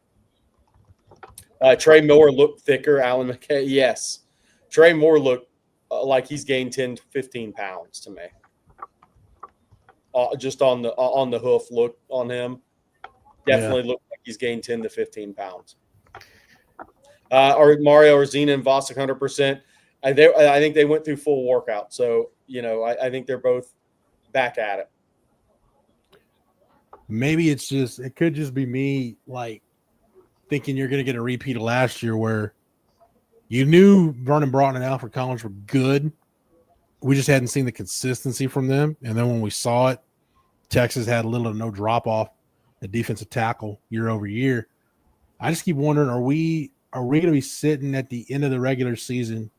Trey Moore looked thicker. Alan McKay, yes. Trey Moore looked like he's gained 10 to 15 pounds to me. Just on the hoof look on him. Definitely looked like he's gained 10 to 15 pounds. Or Mario or Zena and Vosick 100%. I think they went through full workout. So, I think they're both back at it. Maybe it could just be me like thinking you're going to get a repeat of last year where you knew Vernon Broughton and Alfred Collins were good. We just hadn't seen the consistency from them. And then when we saw it, Texas had little to no drop off at defensive tackle year over year. I just keep wondering, are we going to be sitting at the end of the regular season?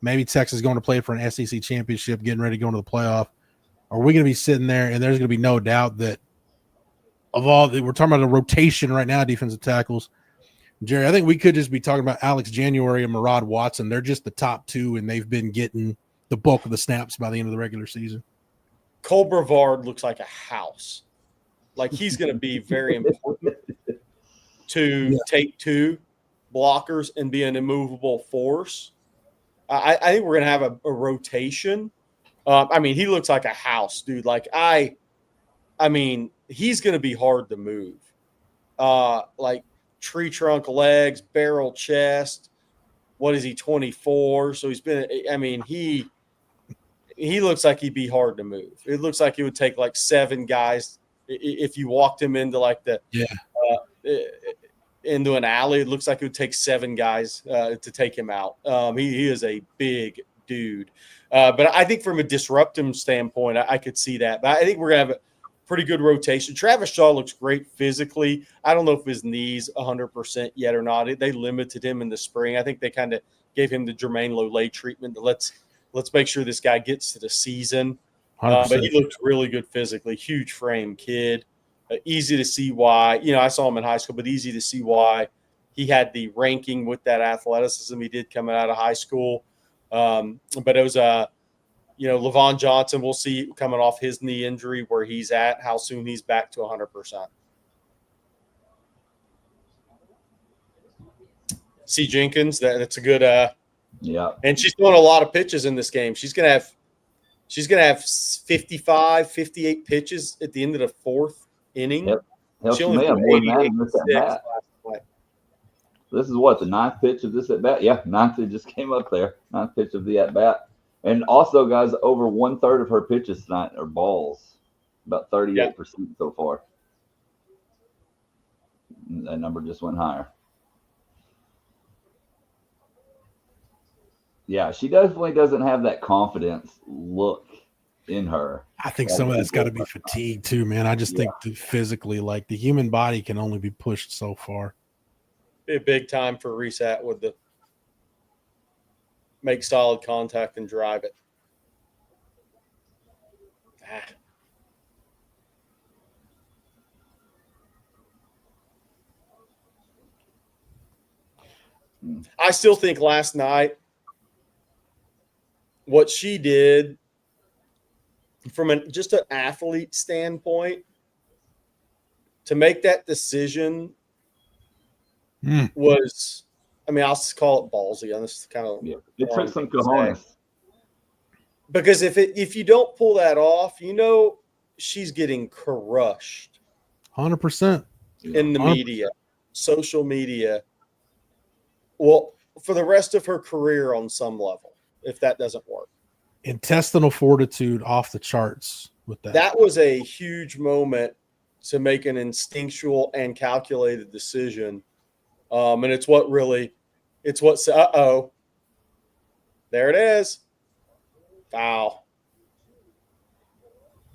Maybe Texas is going to play for an SEC championship, getting ready to go into the playoff. Are we going to be sitting there and there's going to be no doubt that we're talking about a rotation right now, defensive tackles. Jerry, I think we could just be talking about Alex January and Murad Watson. They're just the top two, and they've been getting the bulk of the snaps by the end of the regular season. Cole Brevard looks like a house. Like he's going to be very important to take two blockers and be an immovable force. I think we're going to have a rotation. He looks like a house, dude. Like he's going to be hard to move. Like tree trunk legs, barrel chest. What is he, 24? So he's been – he looks like he'd be hard to move. It looks like it would take like 7 guys if you walked him into like into an alley. It looks like it would take 7 guys to take him out. He is a big dude. But I think from a disruptive standpoint, I could see that. But I think we're going to have a pretty good rotation. Travis Shaw looks great physically. I don't know if his knee's 100% yet or not. They limited him in the spring. I think they kind of gave him the Jermaine Lole treatment. Let's make sure this guy gets to the season. But he looks really good physically. Huge frame kid. Easy to see why. I saw him in high school, but easy to see why he had the ranking with that athleticism he did coming out of high school. But it was Levon Johnson, we'll see coming off his knee injury where he's at, how soon he's back to 100%. C. Jenkins, that's a good and she's throwing a lot of pitches in this game. She's gonna have 55, 58 pitches at the end of the 4th inning. Yep. She only threw 86 This is what, the 9th pitch of this at bat? Yeah, 9th, it just came up there. 9th pitch of the at bat. And also, guys, over 1/3 of her pitches tonight are balls. about 38% so far. That number just went higher. Yeah, she definitely doesn't have that confidence look in her. I think some of that's got to be fatigue too, man. I just think that physically, like the human body can only be pushed so far. Be a big time for reset with the make solid contact and drive it. I still think last night what she did from just an athlete standpoint to make that decision was, I mean, I'll call it ballsy. This is kind of it took some cojones. Because if you don't pull that off, she's getting crushed. 100% in the media, social media. Well, for the rest of her career on some level, if that doesn't work. Intestinal fortitude off the charts with that. That was a huge moment to make an instinctual and calculated decision. And it's what there it is. Foul.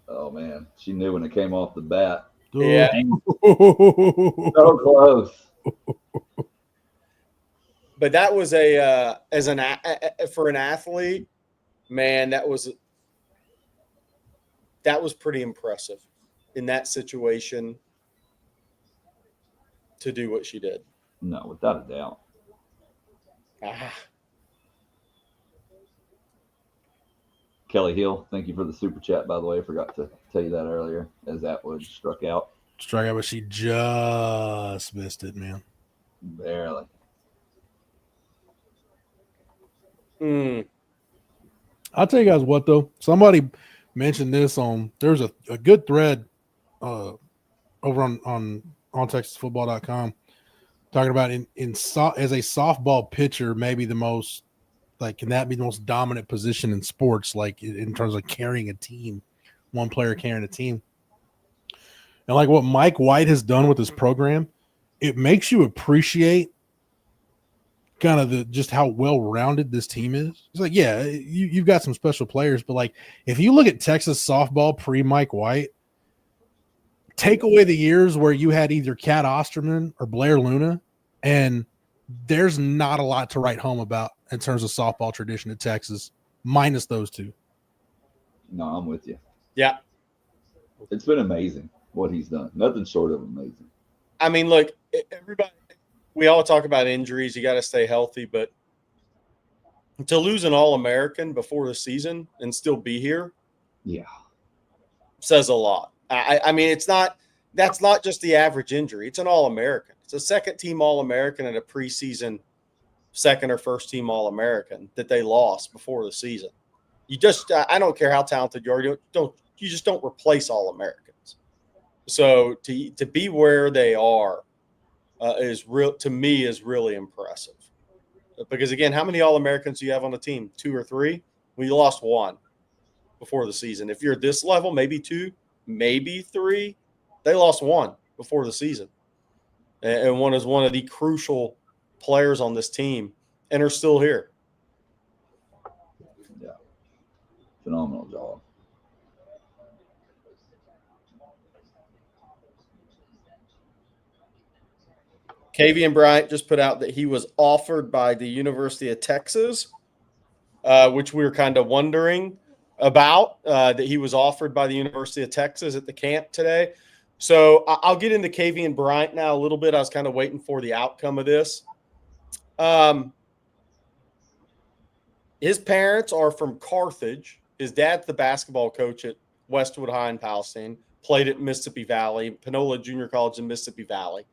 Oh man, she knew when it came off the bat. Yeah. So close. But that was for an athlete, man, that was pretty impressive in that situation to do what she did. No, without a doubt. Kelly Hill, thank you for the super chat, by the way. I forgot to tell you that earlier as Atwood struck out. But she just missed it, man. Barely. I'll tell you guys what, though. Somebody mentioned this there's a good thread over on ontexasfootball.com talking about as a softball pitcher, maybe the most, like, can that be the most dominant position in sports, like in terms of carrying a team, one player carrying a team? And like what Mike White has done with his program, it makes you appreciate kind of just how well-rounded this team is. It's like, yeah, you've got some special players, but like if you look at Texas softball pre-Mike White, take away the years where you had either Cat Osterman or Blair Luna, and there's not a lot to write home about in terms of softball tradition at Texas, minus those two. No, I'm with you. Yeah. It's been amazing what he's done. Nothing short of amazing. I mean, look, everybody, we all talk about injuries. You got to stay healthy, but to lose an All-American before the season and still be here, says a lot. I mean, that's not just the average injury. It's an All-American. It's a second-team All-American and a preseason second or first-team All-American that they lost before the season. I don't care how talented you are, you just don't replace All-Americans. So to be where they are is really impressive. Because again, how many All-Americans do you have on the team? 2 or 3? We lost 1 before the season. If you're at this level, maybe 2, maybe 3. They lost 1 before the season, and one is one of the crucial players on this team, and are still here. Yeah, phenomenal job. Kavian Bryant just put out that he was offered by the University of Texas, which we were kind of wondering about, that he was offered by the University of Texas at the camp today. So I'll get into Kavian Bryant now a little bit. I was kind of waiting for the outcome of this. His parents are from Carthage. His dad's the basketball coach at Westwood High in Palestine, played at Mississippi Valley, Panola Junior College in Mississippi Valley.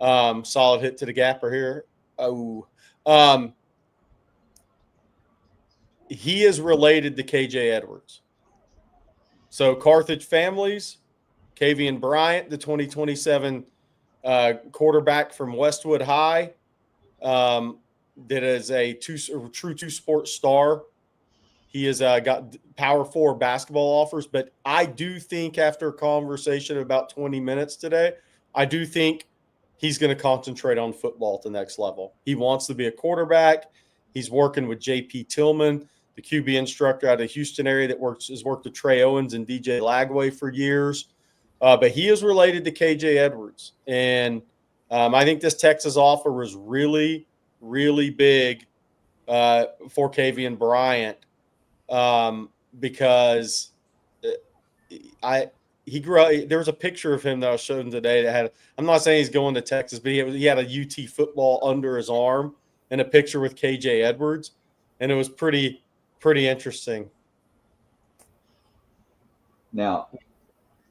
Solid hit to the gapper here. He is related to KJ Edwards. So Carthage families, Kavian Bryant, the 2027 quarterback from Westwood High, that is a true two-sport star He has got Power 4 basketball offers, but I do think after a conversation of about 20 minutes today, I do think he's going to concentrate on football at the next level. He wants to be a quarterback. He's working with J.P. Tillman, the QB instructor out of the Houston area that has worked with Trey Owens and DJ Lagway for years. But he is related to KJ Edwards. And I think this Texas offer was really, really big for Kavian Bryant because he grew up. There was a picture of him that I was showing today that had, I'm not saying he's going to Texas, but he had a UT football under his arm and a picture with KJ Edwards. And it was pretty interesting. Now,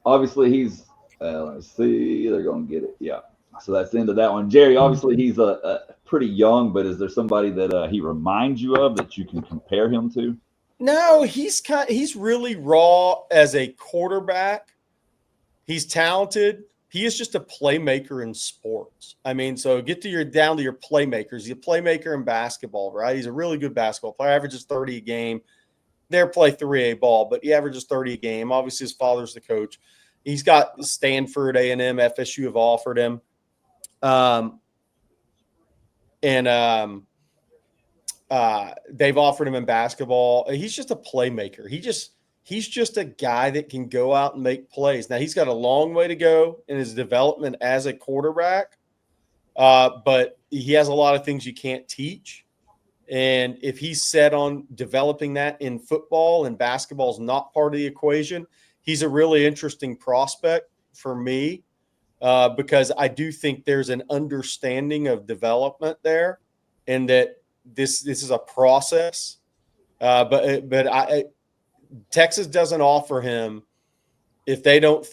obviously he's, let's see, they're going to get it. Yeah. So that's the end of that one. Jerry, obviously he's a pretty young, but is there somebody that he reminds you of that you can compare him to? No, he's really raw as a quarterback. He's talented. He is just a playmaker in sports. I mean, so down to your playmakers. He's a playmaker in basketball, right? He's a really good basketball player. Averages 30 a game. They play 3A ball, but he averages 30 a game. Obviously, his father's the coach. He's got Stanford, A&M, FSU have offered him. They've offered him in basketball. He's just a playmaker. He's just a guy that can go out and make plays. Now, he's got a long way to go in his development as a quarterback, but he has a lot of things you can't teach. And if he's set on developing that in football and basketball is not part of the equation, he's a really interesting prospect for me because I do think there's an understanding of development there and that this is a process. But Texas doesn't offer him if they don't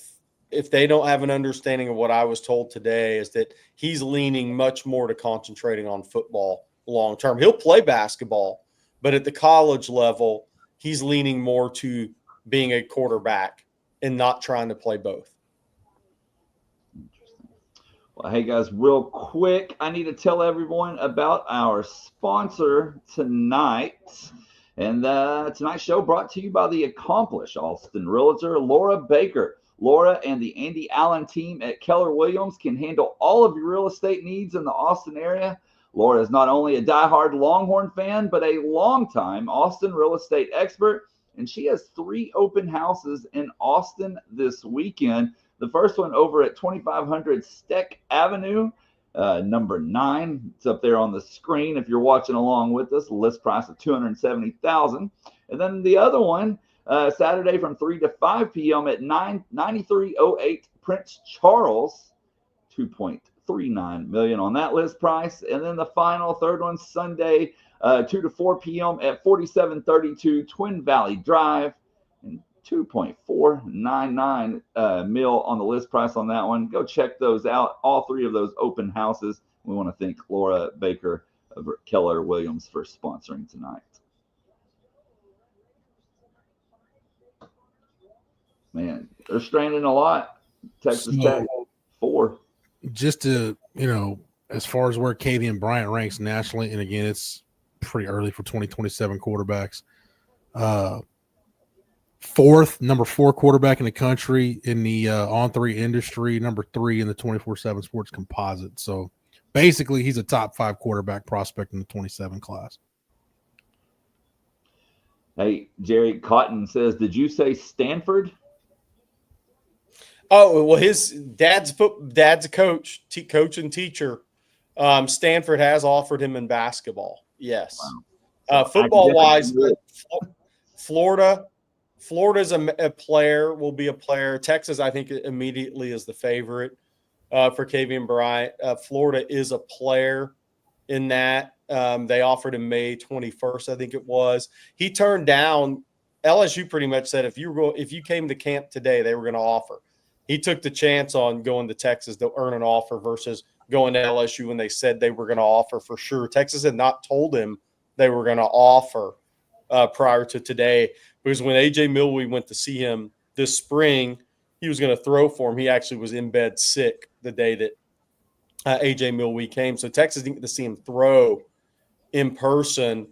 have an understanding of what I was told today is that he's leaning much more to concentrating on football long term. He'll play basketball, but at the college level, he's leaning more to being a quarterback and not trying to play both. Well, hey guys, real quick, I need to tell everyone about our sponsor tonight. And tonight's show brought to you by the accomplished Austin realtor, Laura Baker. Laura and the Andy Allen team at Keller Williams can handle all of your real estate needs in the Austin area. Laura is not only a diehard Longhorn fan, but a longtime Austin real estate expert. And she has 3 open houses in Austin this weekend. The first one over at 2500 Steck Avenue, number 9. It's up there on the screen if you're watching along with us. List price of $270,000. And then the other one, Saturday from 3 to 5 p.m. at 9308 Prince Charles, $2.39 million on that list price. And then the final third one, Sunday, 2 to 4 p.m. at 4732 Twin Valley Drive, and $2.499 mil on the list price on that one. Go check those out. All 3 of those open houses. We want to thank Laura Baker of Keller Williams for sponsoring tonight. Man, they're straining a lot. Texas Tech 4. Just to, as far as where Kavian Bryant ranks nationally, and again, it's pretty early for 2027 quarterbacks. Number 4 quarterback in the country in the on-3 industry, number 3 in the 24/7 sports composite. So basically, he's a top 5 quarterback prospect in the 27 class. Hey, Jerry Cotton says, did you say Stanford? Oh, well, his dad's a coach and teacher. Stanford has offered him in basketball. Yes. Wow. Football-wise, Florida's a player, will be a player. Texas, I think, immediately is the favorite for Kavian Bryant. Florida is a player in that. They offered him May 21st, I think it was. He turned down – LSU pretty much said if you came to camp today, they were going to offer. He took the chance on going to Texas to earn an offer versus going to LSU when they said they were going to offer for sure. Texas had not told him they were going to offer prior to today, because when A.J. Milwee went to see him this spring, he was going to throw for him. He actually was in bed sick the day that A.J. Milwee came. So Texas didn't get to see him throw in person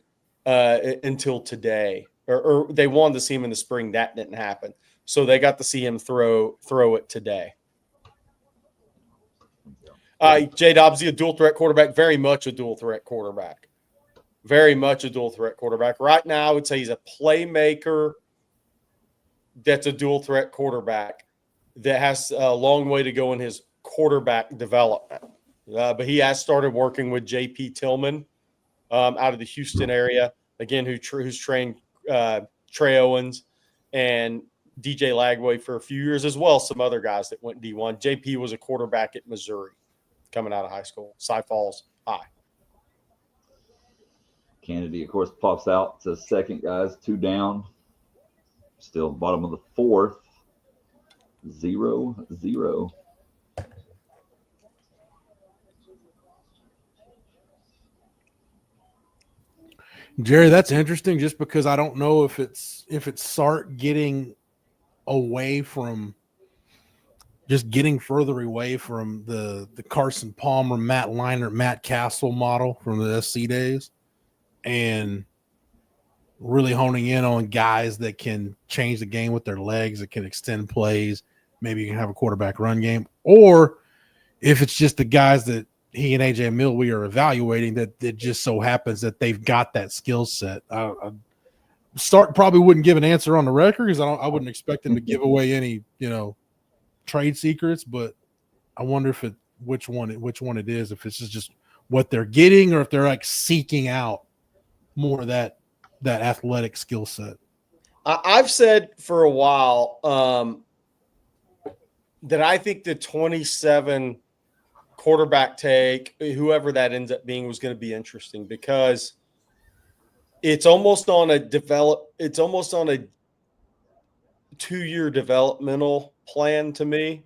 until today. or they wanted to see him in the spring. That didn't happen. So they got to see him throw it today. J. Dobbs, a dual threat quarterback, very much a dual threat quarterback. Very much a dual threat quarterback. Right now, I would say he's a playmaker that's a dual threat quarterback that has a long way to go in his quarterback development. But he has started working with J.P. Tillman out of the Houston area, again, who's trained Trey Owens and DJ Lagway for a few years as well. Some other guys that went D1. J.P. was a quarterback at Missouri coming out of high school, Cy Falls High. Kennedy, of course, pops out. Says second, guys, 2 down. Still bottom of the 4th. 0-0. Jerry, that's interesting just because I don't know if it's Sark getting away from just getting further away from the Carson Palmer, Matt Leinart, Matt Castle model from the SC days and really honing in on guys that can change the game with their legs, that can extend plays. Maybe you can have a quarterback run game, or if it's just the guys that he and AJ Mill we are evaluating that it just so happens that they've got that skill set. Stark probably wouldn't give an answer on the record because I wouldn't expect him to give away any trade secrets, but I wonder if which one it is, if it's just what they're getting or if they're like seeking out more of that athletic skill set. I've said for a while that I think the 27 quarterback take, whoever that ends up being, was going to be interesting because it's almost on a 2-year developmental plan to me.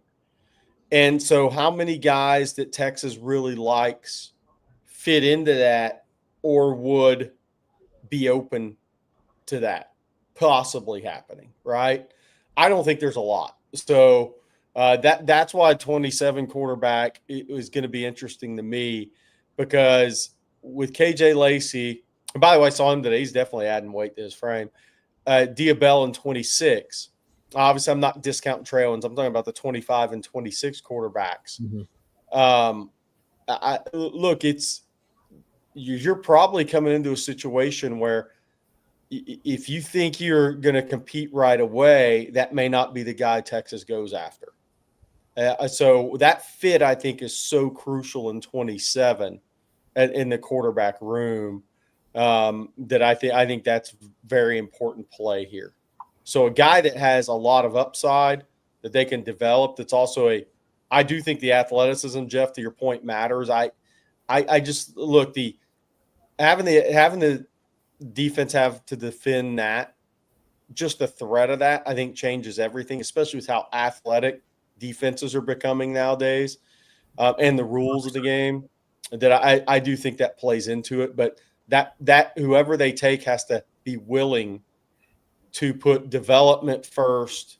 And so how many guys that Texas really likes fit into that or would be open to that possibly happening, right? I don't think there's a lot. So that's why 27 quarterback is going to be interesting to me because with KJ Lacey, and by the way, I saw him today. He's definitely adding weight to his frame. Diabell in 26. Obviously, I'm not discounting Trey Owens. I'm talking about the 25 and 26 quarterbacks. Mm-hmm. Look, you're probably coming into a situation where if you think you're going to compete right away, that may not be the guy Texas goes after. So that fit, I think, is so crucial in 27 in the quarterback room that I think that's very important play here. So a guy that has a lot of upside that they can develop. That's also I do think the athleticism, Jeff, to your point, matters. I just look having the defense have to defend that. Just the threat of that, I think, changes everything, especially with how athletic defenses are becoming nowadays and the rules of the game. That I do think that plays into it. But that whoever they take has to be willing to put development first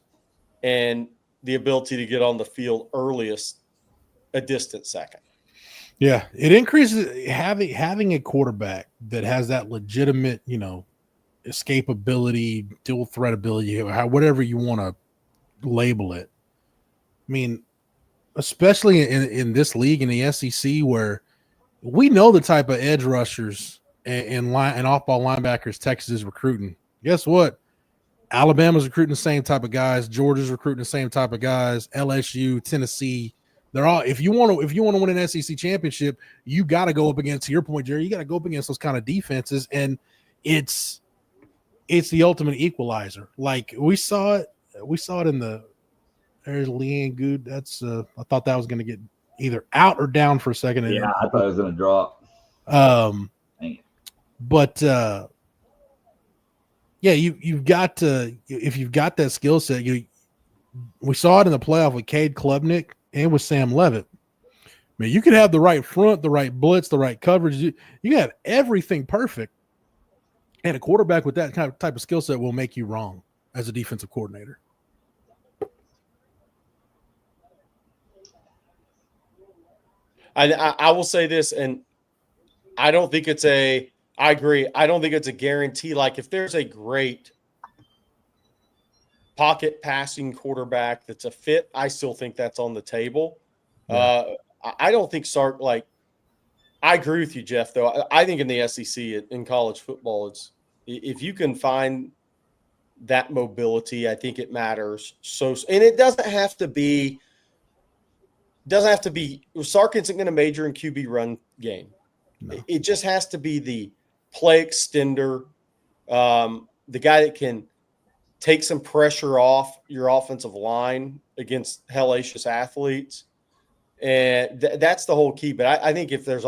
and the ability to get on the field earliest a distant second. Yeah, it increases having a quarterback that has that legitimate, escapability, dual threat ability, whatever you want to label it. I mean, especially in this league in the SEC where we know the type of edge rushers and off-ball linebackers Texas is recruiting. Guess what? Alabama's recruiting the same type of guys. Georgia's recruiting the same type of guys. LSU, Tennessee. They're all. If you want to win an SEC championship, you got to go up against. To your point, Jerry, you got to go up against those kind of defenses, and it's the ultimate equalizer. Like we saw it in the. There's Leanne Good. That's I thought that was going to get either out or down for a second. Yeah, I thought it was going to drop. But yeah, you've got to if you've got that skill set. We saw it in the playoff with Cade Klubnik and with Sam Levitt. I mean, you could have the right front, the right blitz, the right coverage. You have everything perfect, and a quarterback with that kind of type of skill set will make you wrong as a defensive coordinator. I will say this, and I don't think it's I agree. I don't think it's a guarantee. Like if there's a great pocket passing quarterback that's a fit, I still think that's on the table. Yeah. I don't think Sark like. I agree with you, Jeff. Though I think in the SEC in college football, it's if you can find that mobility, I think it matters. So, and it doesn't have to be. Sark isn't going to major in QB run game. No. It just has to be the play extender, the guy that can take some pressure off your offensive line against hellacious athletes. And that's the whole key. But I think if there's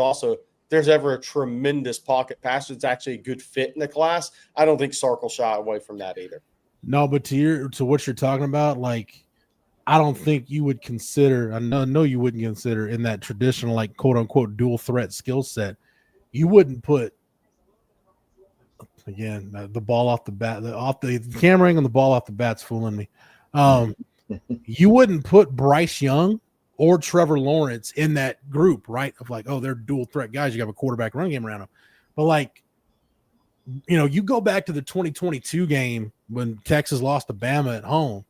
ever a tremendous pocket passer that's actually a good fit in the class, I don't think Sark will shy away from that either. No, but to what you're talking about, like, I don't think you would consider, I know you wouldn't consider in that traditional, like, quote unquote, dual threat skill set, you wouldn't put, again, the ball off the bat, the camera angle and the ball off the bat's fooling me. You wouldn't put Bryce Young or Trevor Lawrence in that group, right? Of like, oh, they're dual threat guys. You have a quarterback run game around them. But like, you know, you go back to the 2022 game when Texas lost to Bama at home.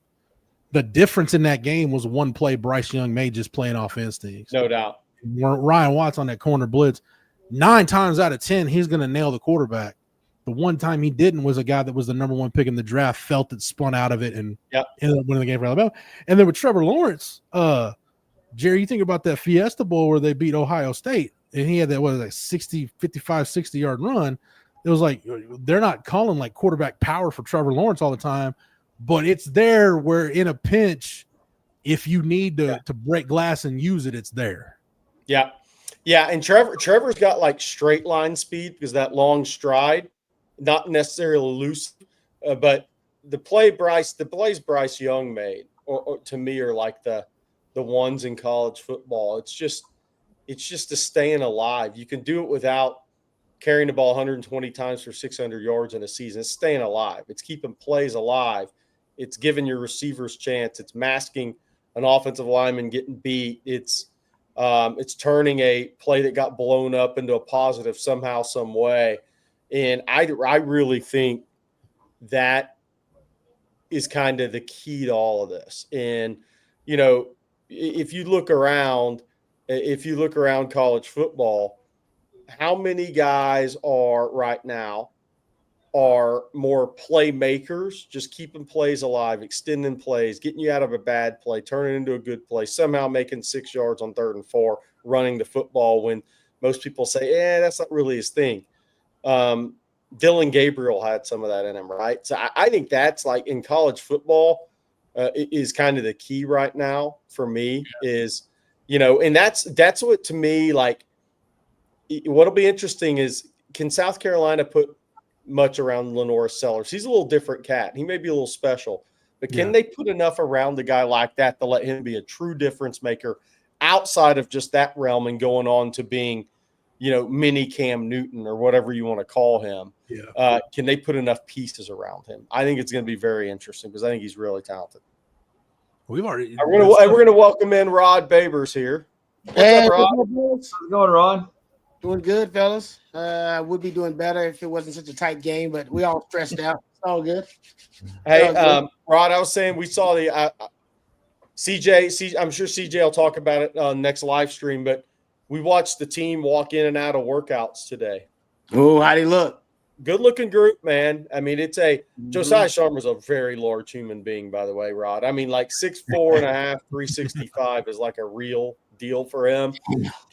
The difference in that game was one play Bryce Young made just playing off instincts. No doubt. Ryan Watts on that corner blitz, 9 times out of 10, he's going to nail the quarterback. The one time he didn't was a guy that was the number 1 pick in the draft, felt it, spun out of it, and ended up winning the game for Alabama. And then with Trevor Lawrence, Jerry, you think about that Fiesta Bowl where they beat Ohio State, and he had that, 60-yard run. It was like they're not calling like quarterback power for Trevor Lawrence all the time, but it's there where in a pinch, if you need to break glass and use it, it's there. Yeah. Yeah. And Trevor's got like straight line speed because that long stride, not necessarily loose, but the plays Bryce Young made, or to me, are like the ones in college football. It's just a staying alive. You can do it without carrying the ball 120 times for 600 yards in a season. It's staying alive. It's keeping plays alive. It's giving your receivers chance. It's masking an offensive lineman getting beat. It's turning a play that got blown up into a positive somehow, some way. And I really think that is kind of the key to all of this. And, you know, if you look around college football, how many guys are right now are more playmakers, just keeping plays alive, extending plays, getting you out of a bad play, turning it into a good play, somehow making 6 yards on 3rd and 4, running the football when most people say, that's not really his thing. Dylan Gabriel had some of that in him, right? So I think that's like in college football is kind of the key right now for me is, you know, and that's what to me, like, what'll be interesting is, can South Carolina put much around Lenore Sellers? He's a little different cat. He may be a little special, but can they put enough around a guy like that to let him be a true difference maker outside of just that realm and going on to being, you know, mini Cam Newton or whatever you want to call him? Yeah. Can they put enough pieces around him? I think it's going to be very interesting because I think he's really talented. We're going to welcome in Rod Babers here. What's up, Rod? How's it going, Rod? Doing good, fellas. Would be doing better if it wasn't such a tight game, but we all stressed out. It's all good. Hey, Rod, I was saying we saw the CJ. I'm sure CJ will talk about it on next live stream, but we watched the team walk in and out of workouts today. Oh, how'd he look? Good looking group, man. I mean, Josiah Sharma's a very large human being, by the way, Rod. I mean, like 6'4.5", 365 is like a real deal for him.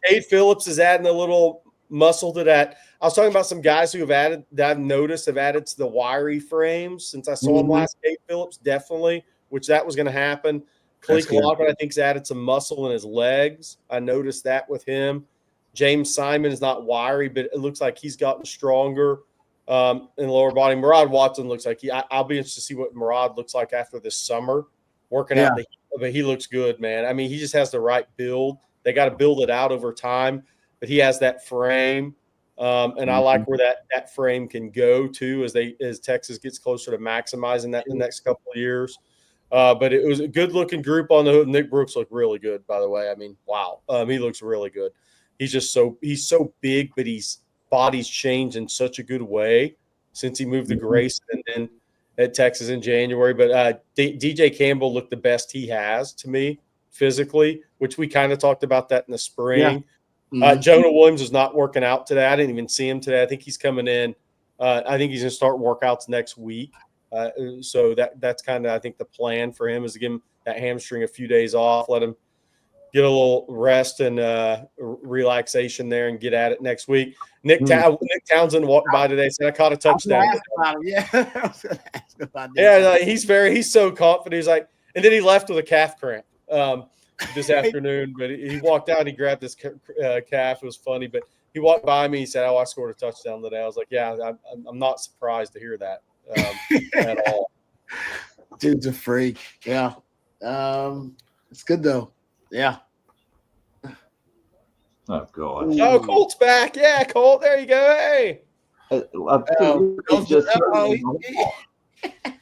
Cade Phillips is adding a little muscle to that. I was talking about some guys who have added that I've noticed have added to the wiry frames since I saw him last. Cade Phillips, definitely, which that was going to happen. Cleek Lawton, I think, has added some muscle in his legs. I noticed that with him. James Simon is not wiry, but it looks like he's gotten stronger in the lower body. Murad Watson looks like I'll be interested to see what Murad looks like after this summer working out. But he looks good, man. I mean, he just has the right build. They got to build it out over time, but he has that frame. And I like where that frame can go too as Texas gets closer to maximizing that in the next couple of years. But it was a good looking group on the hood. Nick Brooks looked really good, by the way. I mean, wow. He looks really good. He's so big, but he's body's changed in such a good way since he moved to Grayson and then at Texas in January. But DJ Campbell looked the best he has to me physically, which we kind of talked about that in the spring. Yeah. Jonah Williams is not working out today. I didn't even see him today. I think he's coming in. I think he's going to start workouts next week. So that's kind of, I think, the plan for him is to give him that hamstring a few days off, let him get a little rest and relaxation there and get at it next week. Nick Townsend walked by today, said, I caught a touchdown. Yeah, he's so confident. He's like, and then he left with a calf cramp this afternoon, but he walked out and he grabbed his calf. It was funny, but he walked by me. He said, I scored a touchdown today. I was like, yeah, I'm not surprised to hear that at all. Dude's a freak. Yeah. It's good though. Yeah. Oh God. Oh, Colt's back. Yeah, Colt. There you go. Hey.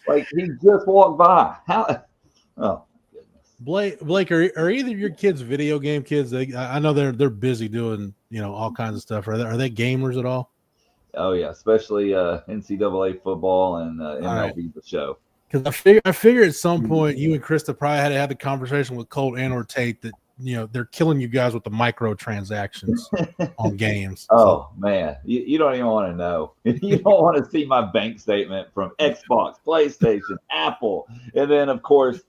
Like he just walked by. How? Oh. Blake, are either of your kids video game kids? I know they're busy doing all kinds of stuff. Are they gamers at all? Oh yeah, especially NCAA football and MLB The Show. Because I figure at some point you and Krista probably had to have the conversation with Colt and or Tate that they're killing you guys with the microtransactions on games. Oh man, you don't even want to know. You don't want to see my bank statement from Xbox, PlayStation, Apple, and then of course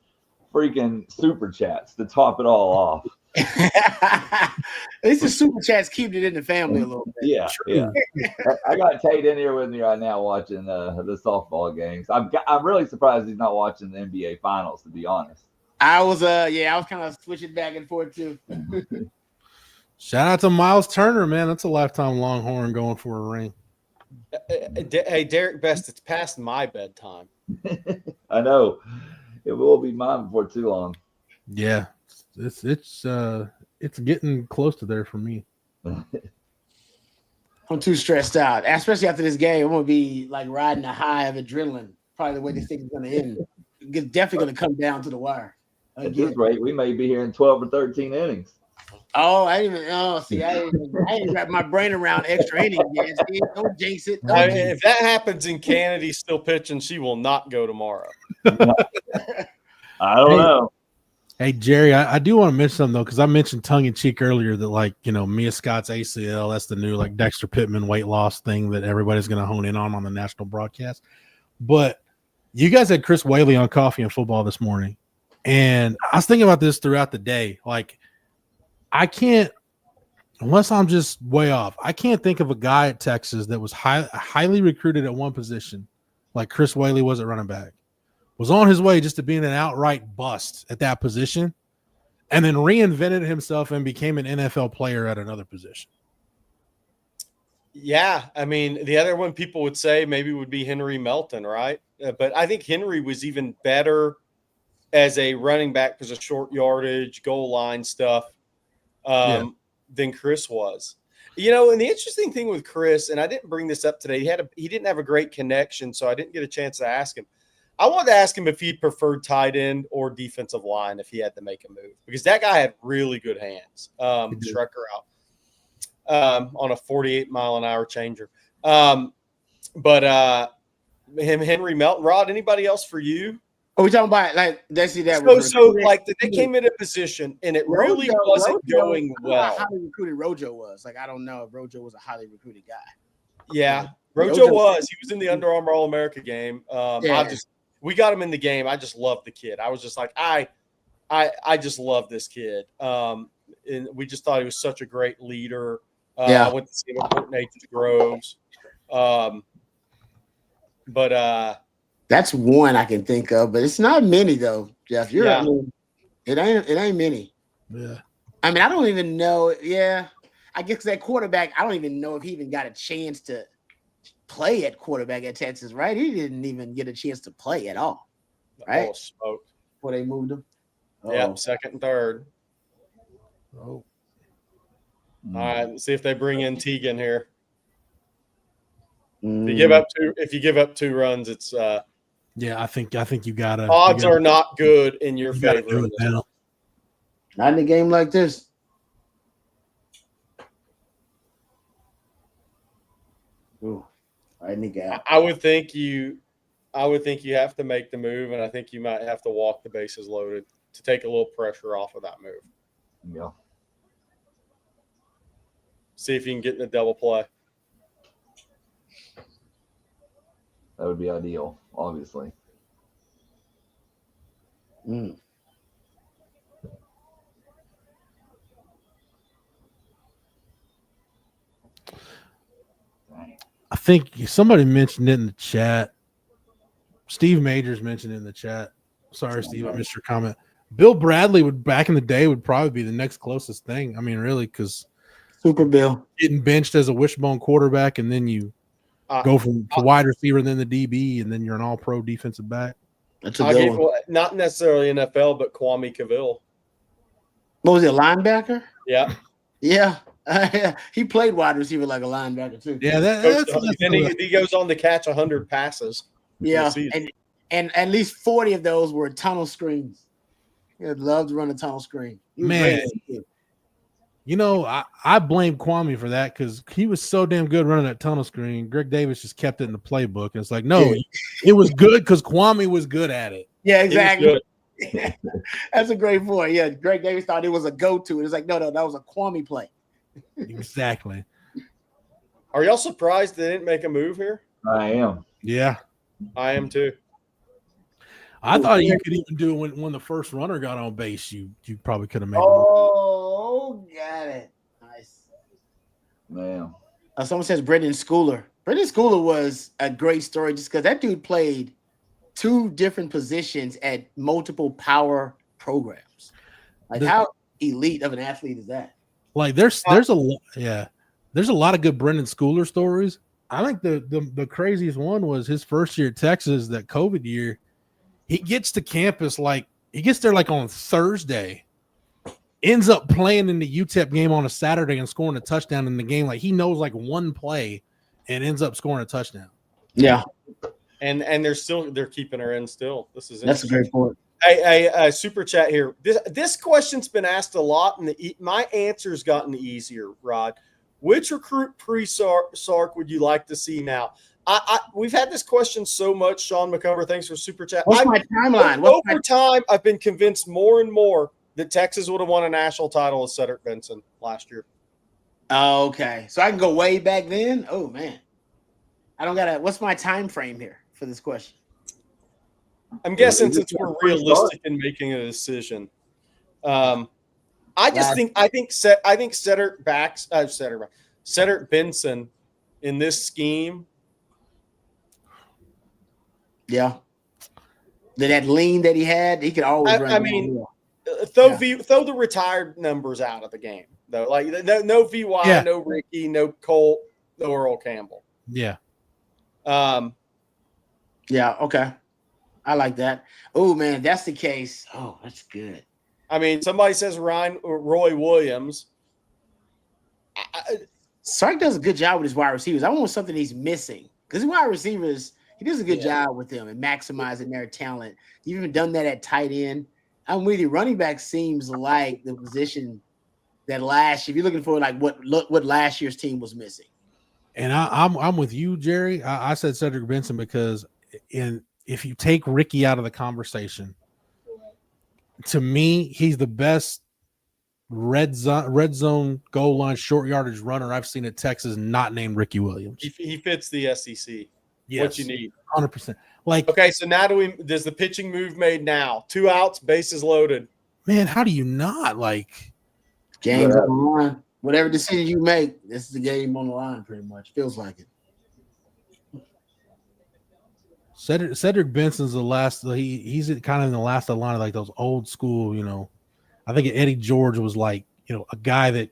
freaking super chats to top it all off. At least the super chats keep it in the family a little bit. Yeah, yeah. I got Tate in here with me right now watching the softball games. I'm really surprised he's not watching the NBA Finals, to be honest. I was kind of switching back and forth too. Shout out to Miles Turner, man. That's a lifetime Longhorn going for a ring. Hey, Derek Best, it's past my bedtime. I know. It will be mine before too long. Yeah. It's getting close to there for me. I'm too stressed out, especially after this game. I'm gonna be like riding a high of adrenaline. Probably the way this thing is gonna end. It's definitely gonna come down to the wire. At this rate, we may be here in 12 or 13 innings. Oh, I didn't wrap my brain around extra innings yet. See, don't jinx it. If that happens and Kennedy's still pitching, she will not go tomorrow. I don't know. Hey, Jerry, I do want to mention something, though, because I mentioned tongue-in-cheek earlier that, Mia Scott's ACL, that's the new, Dexter Pittman weight loss thing that everybody's going to hone in on the national broadcast. But you guys had Chris Whaley on Coffee and Football this morning, and I was thinking about this throughout the day. I can't, unless I'm just way off, I can't think of a guy at Texas that was highly recruited at one position like Chris Whaley was at running back. Was on his way just to being an outright bust at that position, and then reinvented himself and became an NFL player at another position. Yeah, I mean, the other one people would say maybe would be Henry Melton, right? But I think Henry was even better as a running back because of short yardage, goal line stuff than Chris was. And the interesting thing with Chris, and I didn't bring this up today, he didn't have a great connection, so I didn't get a chance to ask him. I wanted to ask him if he preferred tight end or defensive line if he had to make a move, because that guy had really good hands. Struck her out on a 48-mile-an-hour changer. But Henry Melton, Rod, anybody else for you? Are we talking about they came in a position and it really wasn't going well. How highly recruited Rojo was. I don't know if Rojo was a highly recruited guy. Yeah, Rojo was. He was in the Under Armour All-America game. We got him in the game. I just loved the kid. I was just like, I just love this kid. And we just thought he was such a great leader. I went to see him at Fort Nathan's Groves. But that's one I can think of, but it's not many though, Jeff. It ain't many. Yeah. I mean, I don't even know. Yeah. I guess that quarterback, I don't even know if he even got a chance to play at quarterback at Texas, right? He didn't even get a chance to play at all, right? Smoked before they moved him. Yeah, second and third. Oh, all right. Let's see if they bring in Teagan here. If you give up two runs, it's yeah. I think you gotta. Odds are not good in your favor. Not in a game like this. Ooh, I think I would think you have to make the move, and I think you might have to walk the bases loaded to take a little pressure off of that move. Yeah. See if you can get in the double play. That would be ideal, obviously. Mm. I think somebody mentioned it in the chat. Steve Majors mentioned it in the chat. Sorry, Steve, I missed your comment. Bill Bradley would back in the day would probably be the next closest thing. I mean, really, because Super Bill getting benched as a wishbone quarterback, and then you go from to wide receiver, and then the DB, and then you're an all-pro defensive back. That's a good one. Well, not necessarily NFL, but Kwame Cavill. What was it, linebacker? Yeah. Yeah. He played wide receiver like a linebacker too. Yeah, he goes on to catch 100 passes. Yeah, and at least 40 of those were tunnel screens. He'd love to run a tunnel screen. Man, you know, I blame Kwame for that because he was so damn good running that tunnel screen. Greg Davis just kept it in the playbook. And it's like, no, it was good because Kwame was good at it. Yeah, exactly. That's a great point. Yeah, Greg Davis thought it was a go-to. It was like, no, that was a Kwame play. Exactly. Are y'all surprised they didn't make a move here? I am. Yeah. I am too. I thought you could even do it when the first runner got on base. You probably could have made it. Oh, got it. Nice. Man. Someone says Brendan Schooler. Brendan Schooler was a great story just because that dude played two different positions at multiple power programs. Like how elite of an athlete is that? Like there's a lot of good Brendan Schooler stories. I think the craziest one was his first year at Texas, that COVID year. He gets to campus he gets there on Thursday, ends up playing in the UTEP game on a Saturday and scoring a touchdown in the game. Like he knows one play and ends up scoring a touchdown. Yeah. And they're keeping her in still. That's a great point. Hey, super chat here. This question's been asked a lot, and my answer's gotten easier, Rod. Which recruit pre-Sark would you like to see now? We've had this question so much. Sean McCumber, thanks for super chat. What's my timeline? Over time, I've been convinced more and more that Texas would have won a national title with Cedric Benson last year. Okay, so I can go way back then. Oh man, I don't gotta. What's my time frame here for this question? I'm guessing since we're realistic in making a decision. I think Cedric Benson in this scheme. Yeah. That lean that he had, he could always run. Throw the retired numbers out of the game, though. Like no VY, no Ricky, no Colt, no Earl Campbell. Yeah. Yeah, okay. I like that. Oh man, if that's the case. Oh, that's good. I mean, somebody says Roy Williams. Sark does a good job with his wide receivers. I want something he's missing because his wide receivers, he does a good job with them and maximizing their talent. You've even done that at tight end. I'm with you. Running back seems like the position that if you're looking for what last year's team was missing. And I'm with you, Jerry. I said Cedric Benson because if you take Ricky out of the conversation, to me, he's the best red zone goal line short yardage runner I've seen at Texas, not named Ricky Williams. He fits the SEC. Yes. What you need. 100%. Okay, so now does the pitching move made now? 2 outs, bases loaded. Man, how do you not games on the line? Whatever decision you make, this is the game on the line, pretty much. Feels like it. Cedric Benson's the last. He's kind of in the last of the line of those old school. I think Eddie George was a guy that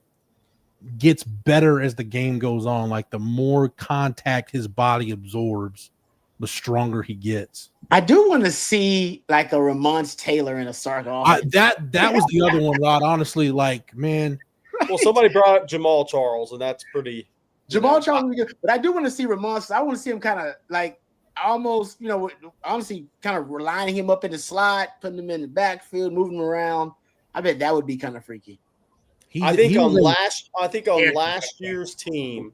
gets better as the game goes on. Like the more contact his body absorbs, the stronger he gets. I do want to see a Ramonce Taylor in a Sark offense. That was the other one, Rod. Honestly, man. Well, somebody brought up Jamal Charles, and that's pretty. Jamal Charles would be good, but I do want to see Ramonce. I want to see him kind of almost, honestly, kind of lining him up in the slot, putting him in the backfield, moving him around. I bet that would be kind of freaky. I think on last year's team,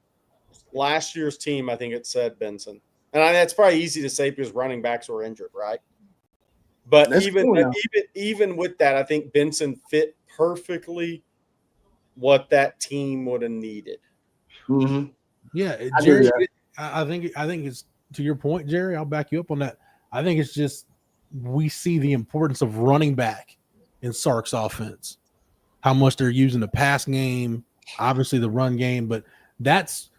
last year's team, I think it said Benson. And that's probably easy to say because running backs were injured, right? But That's cool now. even with that, I think Benson fit perfectly what that team would have needed. Mm-hmm. Yeah, I Jerry. do, I think it's to your point, Jerry. I'll back you up on that. I think it's just we see the importance of running back in Sark's offense, how much they're using the pass game, obviously the run game, but that's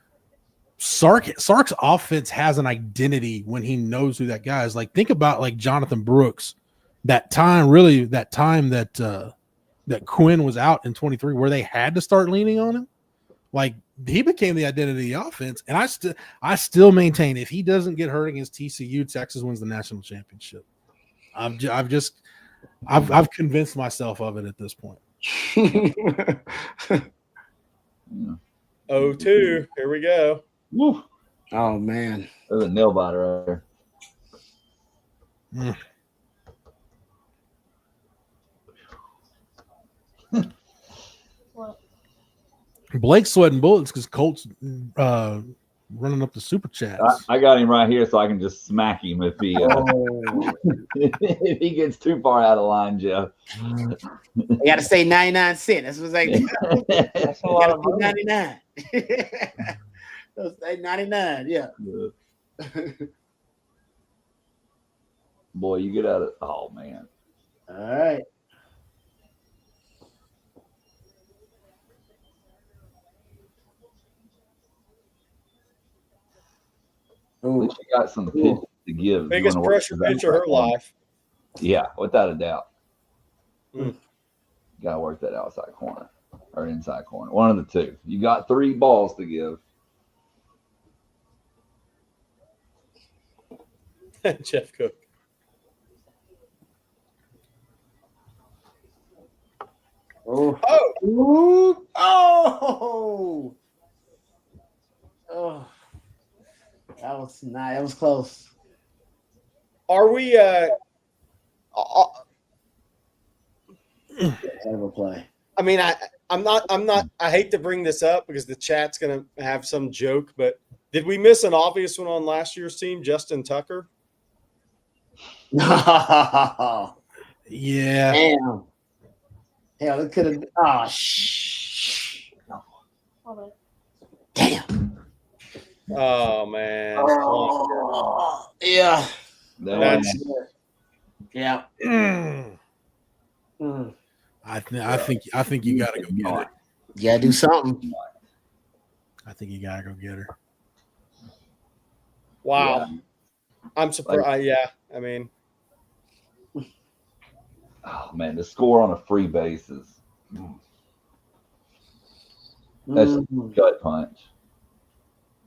Sark's offense has an identity when he knows who that guy is. Like, think about like Jonathan Brooks, that time that that Quinn was out in 23, where they had to start leaning on him. Like, he became the identity of the offense, and I still maintain if he doesn't get hurt against TCU, Texas wins the national championship. I've convinced myself of it at this point. yeah. 0-2. Here we go. Woo. Oh man, There's a nail biter right there. What? Blake's sweating bullets because Colt's running up the super chats. I got him right here, so I can just smack him if he if he gets too far out of line, Jeff. I got to say 99 cents. That's what's like. That's a lot of money. 99. That's 99. Yeah. Boy, you get out of. Oh man. All right. At least you got some pitches to give. Biggest pressure pitch of her life. Yeah, without a doubt. Mm. Got to work that outside corner or inside corner. One of the two. You got 3 balls to give. Jeff Cook. Oh. Oh. Oh. Oh. That was nice. That was close. Are we Hell of a play. I mean, I'm not I hate to bring this up because the chat's gonna have some joke, but did we miss an obvious one on last year's team, Justin Tucker? Yeah. Yeah. Damn. Hell, it could have. Oh, shh. Oh, Damn. Oh man. Oh, yeah. That's Yeah. Mm. Mm. I think you gotta go get it. You gotta do something. I think you gotta go get her. wow. I'm surprised. Yeah. I mean, Oh man, the score on a free base is that's a gut punch.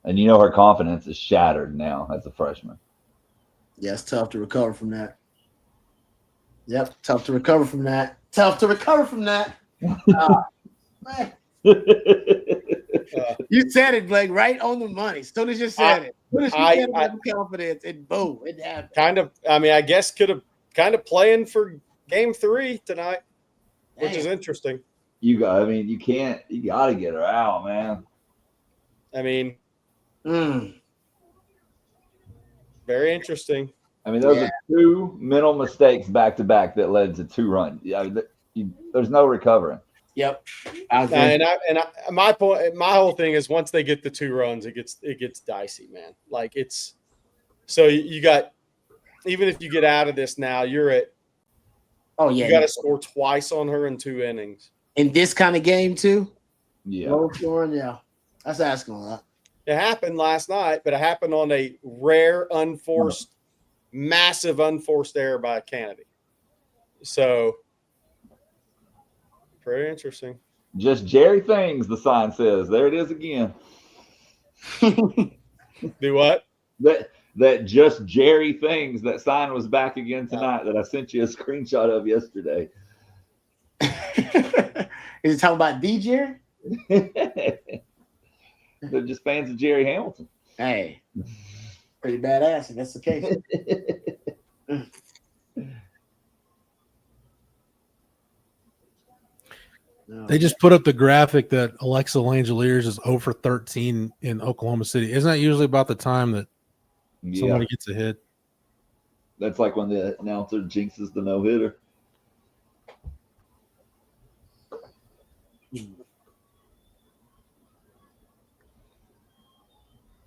And you know her confidence is shattered now as a freshman. Yeah, it's tough to recover from that. Yep, tough to recover from that. Tough to recover from that. Man. You said it, Blake, right on the money. As soon as you said it. As soon as you said it with confidence, it boom, it happened. kind of. I mean, I guess could have kind of playing for Game 3 tonight, which is interesting. You gotta get her out, man. I mean, very interesting. I mean, those are 2 mental mistakes back to back that led to 2 runs. Yeah, there's no recovering. Yep. My point, my whole thing is once they get the 2 runs, it gets dicey, man. Like it's so you got even if you get out of this now, you're at. Oh yeah, you got to score twice on her in 2 innings in this kind of game too. Yeah, low scoring. Yeah, that's asking a lot. It happened last night, but it happened on a rare, massive unforced error by Kennedy. So, pretty interesting. Just Jerry things, the sign says. There it is again. Do what? That just Jerry things. That sign was back again tonight that I sent you a screenshot of yesterday. Is it talking about DJ? They're just fans of Jerry Hamilton. Hey, pretty badass if that's the case. They just put up the graphic that Alexa Langeliers is 0 for 13 in Oklahoma City. Isn't that usually about the time that somebody gets a hit? That's like when the announcer jinxes the no-hitter.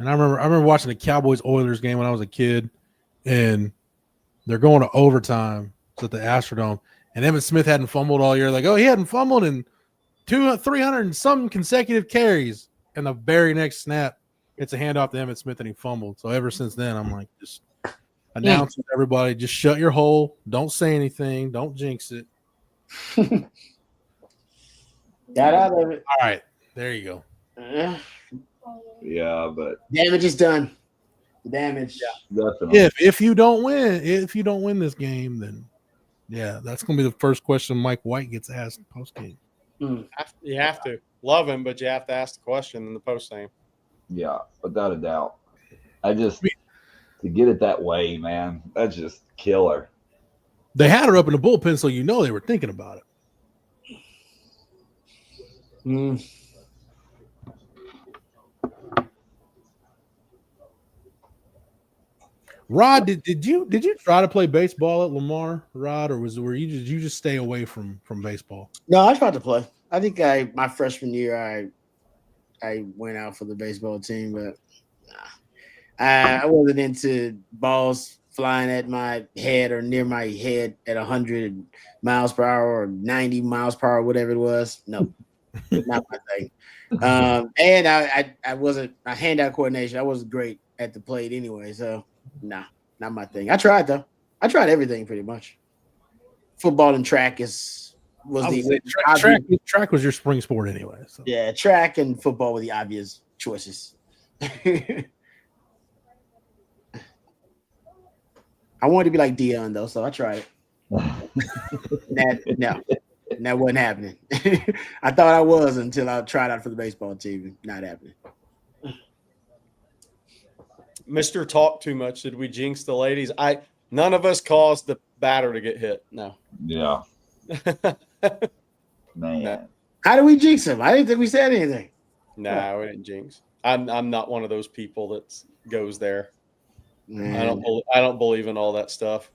And I remember watching the Cowboys-Oilers game when I was a kid, and they're going to overtime at the Astrodome, and Emmitt Smith hadn't fumbled all year. Like, oh, he hadn't fumbled in 300 and some consecutive carries. And the very next snap, it's a handoff to Emmitt Smith, and he fumbled. So ever since then, I'm like, just announcing to everybody, just shut your hole. Don't say anything. Don't jinx it. Got out of it. All right. There you go. Yeah, but Damage is done. Damage. yeah, definitely. If you don't win this game, then yeah, that's gonna be the first question Mike White gets asked post game. You have to love him, but you have to ask the question in the post game. Yeah, without a doubt. To get it that way, man, that's just killer. They had her up in the bullpen, so you know they were thinking about it. Rod, did you try to play baseball at Lamar, Rod, or did you just stay away from baseball? No, I tried to play. I think my freshman year I went out for the baseball team, but I wasn't into balls flying at my head or near my head at 100 miles per hour or 90 miles per hour, whatever it was. No, not my thing. And I wasn't a handout coordination. I wasn't great at the plate anyway, so nah, not my thing. I tried though. I tried everything pretty much. Football and track track was your spring sport anyway. So. Yeah, track and football were the obvious choices. I wanted to be like Dion though, so I tried it. That wasn't happening. I thought I was until I tried out for the baseball team. Not happening. Mr. Talk too much. Did we jinx the ladies? None of us caused the batter to get hit. No. Yeah. Man. How did we jinx him? I didn't think we said anything. No, we didn't jinx. I'm not one of those people that goes there. Man. I don't believe in all that stuff.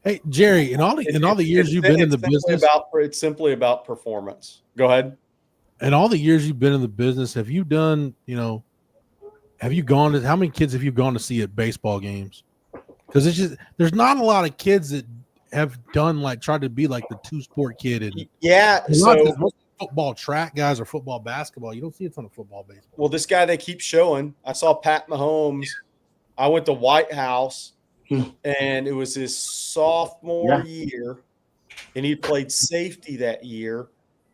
Hey Jerry, in all the years you've been in the business, it's simply about performance. Go ahead. In all the years you've been in the business, have you gone to how many kids have you gone to see at baseball games? Because it's just there's not a lot of kids that have tried to be like the two-sport kid. So football track guys or football basketball. You don't see a ton of football baseball. Well, this guy they keep showing, I saw Pat Mahomes. I went to White House, and it was his sophomore year, and he played safety that year.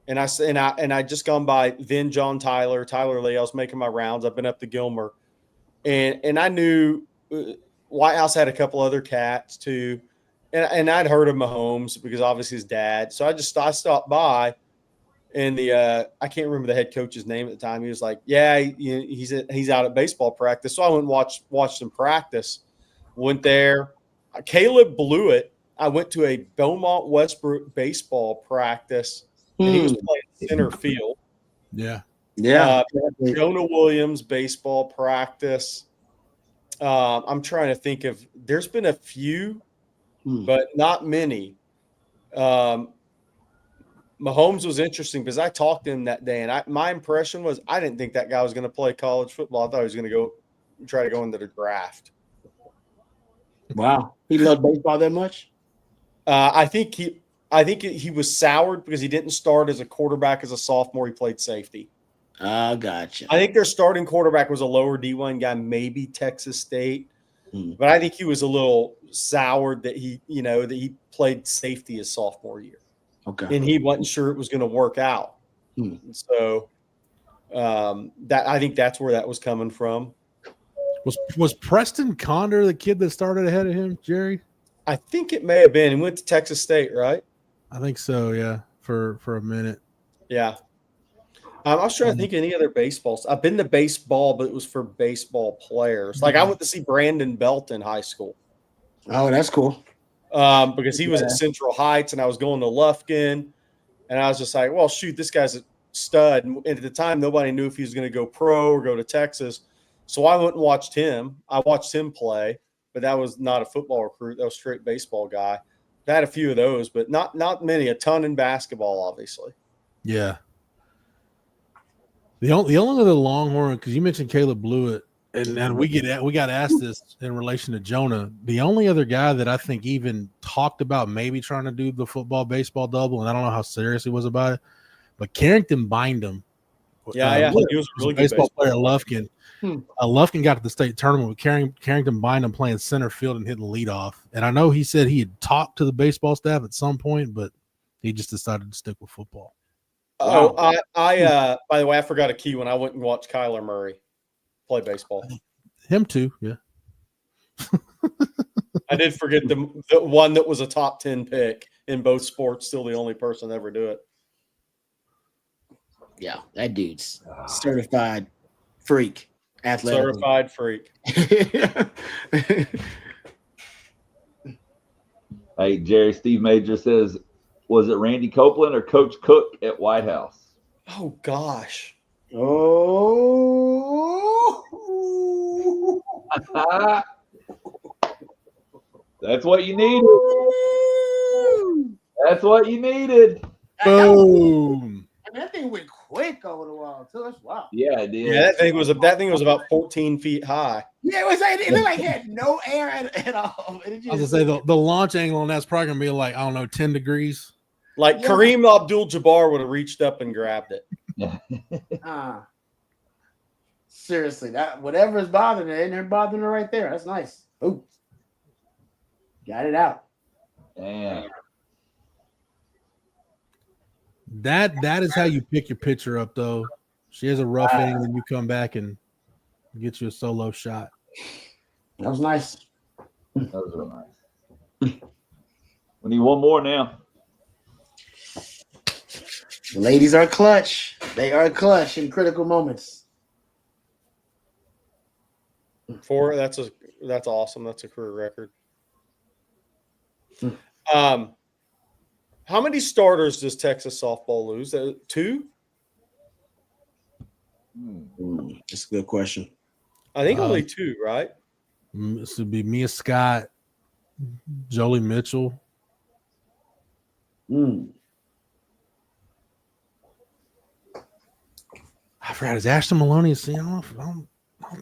And I just gone by then John Tyler Lee. I was making my rounds. I've been up to Gilmer, and I knew White House had a couple other cats too, and I'd heard of Mahomes because obviously his dad. So I stopped by, and I can't remember the head coach's name at the time. He was like, "Yeah, he's out at baseball practice." So I went and watched him practice. Went there. Caleb blew it. I went to a Belmont Westbrook baseball practice. And he was playing center field. Yeah. Jonah Williams baseball practice. I'm trying to think of. There's been a few, but not many. Mahomes was interesting because I talked to him that day, and my impression was I didn't think that guy was going to play college football. I thought he was going to try to go into the draft. Wow, he loved baseball that much. I think he was soured because he didn't start as a quarterback as a sophomore. He played safety. Gotcha. I think their starting quarterback was a lower D1 guy, maybe Texas State. But I think he was a little soured that he played safety his sophomore year. Okay. And he wasn't sure it was going to work out. So I think that's where that was coming from. Was Preston Condor the kid that started ahead of him, Jerry? I think it may have been. He went to Texas State, right? I think so, yeah, for a minute. Yeah. I was trying to think of any other baseballs. I've been to baseball, but it was for baseball players. Like I went to see Brandon Belt in high school. Oh, that's cool. because he was at Central Heights and I was going to Lufkin. And I was just like, well, shoot, this guy's a stud. And at the time, nobody knew if he was going to go pro or go to Texas. So I went and watched him. I watched him play, but that was not a football recruit. That was a straight baseball guy. I had a few of those, but not many. A ton in basketball, obviously. Yeah. The only other Longhorn, because you mentioned Caleb Blewett, and we got asked this in relation to Jonah. The only other guy that I think even talked about maybe trying to do the football baseball double, and I don't know how serious he was about it, but Carrington Bindum. Yeah, he was a really good baseball player at Lufkin. Lufkin got to the state tournament with Carrington Bindum playing center field and hitting leadoff. And I know he said he had talked to the baseball staff at some point, but he just decided to stick with football. Oh, I by the way, I forgot a key when I went and watched Kyler Murray play baseball. Him too, yeah. I did forget the one that was a top 10 pick in both sports, still the only person to ever do it. Yeah, that dude's certified freak. Certified freak. Hey, Jerry, Steve Major says, was it Randy Copeland or Coach Cook at White House? Oh, gosh. Oh. That's what you needed. That's what you needed. Boom. That thing went quick over the wall too. That's wow. Yeah, it did. Yeah, that thing was about 14 feet high. Yeah, it was like it looked like it had no air at all. I was gonna say the launch angle on that's probably gonna be like, I don't know, 10 degrees. Like Kareem Abdul-Jabbar would have reached up and grabbed it. Seriously, that whatever is bothering it, they're bothering it right there. That's nice. Oh, got it out. Damn. That is how you pick your pitcher up, though. She has a rough angle, and you come back and get you a solo shot. That was nice. That was real nice. We need one more now. The ladies are clutch. They are clutch in critical moments. That's awesome. That's a career record. How many starters does Texas softball lose? 2? That's a good question. I think only 2, right? This would be Mia Scott, Jolie Mitchell. I forgot. Is Ashton Maloney a senior? I don't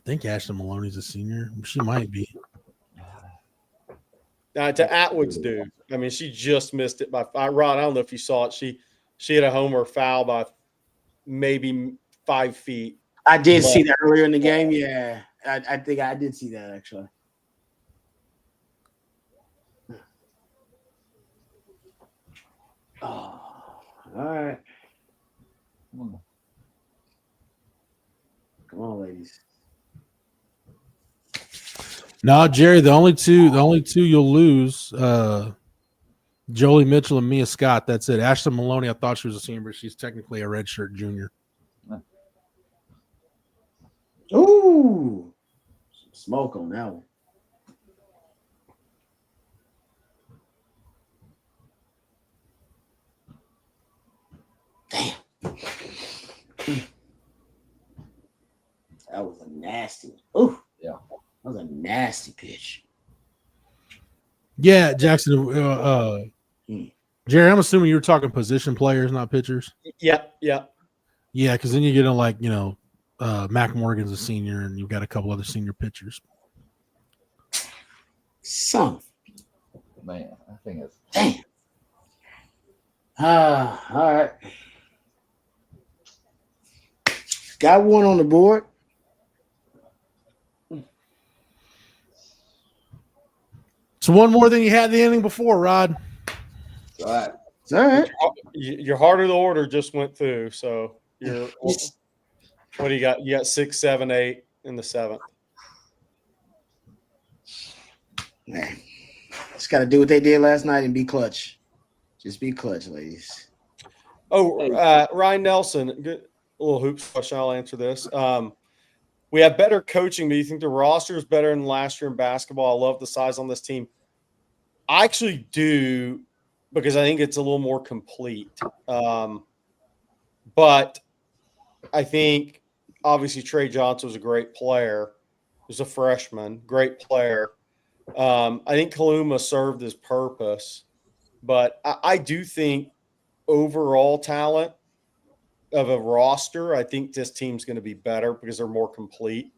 think Ashton Maloney's a senior. She might be. To Atwood's due. I mean, she just missed it by Rod. I don't know if you saw it. She had a homer foul by maybe 5 feet. I did see that earlier in the game. Yeah, I think I did see that actually. Oh, all right. Come on, ladies. No, Jerry, the only two you'll lose, Jolie Mitchell and Mia Scott. That's it. Ashton Maloney, I thought she was a senior, but she's technically a redshirt junior. Ooh, smoke on that one. Damn. That was a nasty. Ooh. Yeah. That was a nasty pitch. Yeah, Jackson. Jerry, I'm assuming you were talking position players, not pitchers. Yeah. Yeah, because then you get in Mac Morgan's a senior, and you've got a couple other senior pitchers. Man, I think it's damn. All right. Got one on the board. So one more than you had the inning before, Rod. all right. It's all right. Your heart of the order just went through. So what do you got? You got 6, 7, 8 in the 7th. Man, just got to do what they did last night and be clutch. Just be clutch, ladies. Oh, Ryan Nelson, good little hoops question. I'll answer this. We have better coaching, but you think the roster is better than last year in basketball? I love the size on this team. I actually do, because I think it's a little more complete. But I think obviously Trey Johnson was a great player. He was a freshman, great player. I think Kaluma served his purpose, but I do think overall talent of a roster, I think this team's going to be better because they're more complete.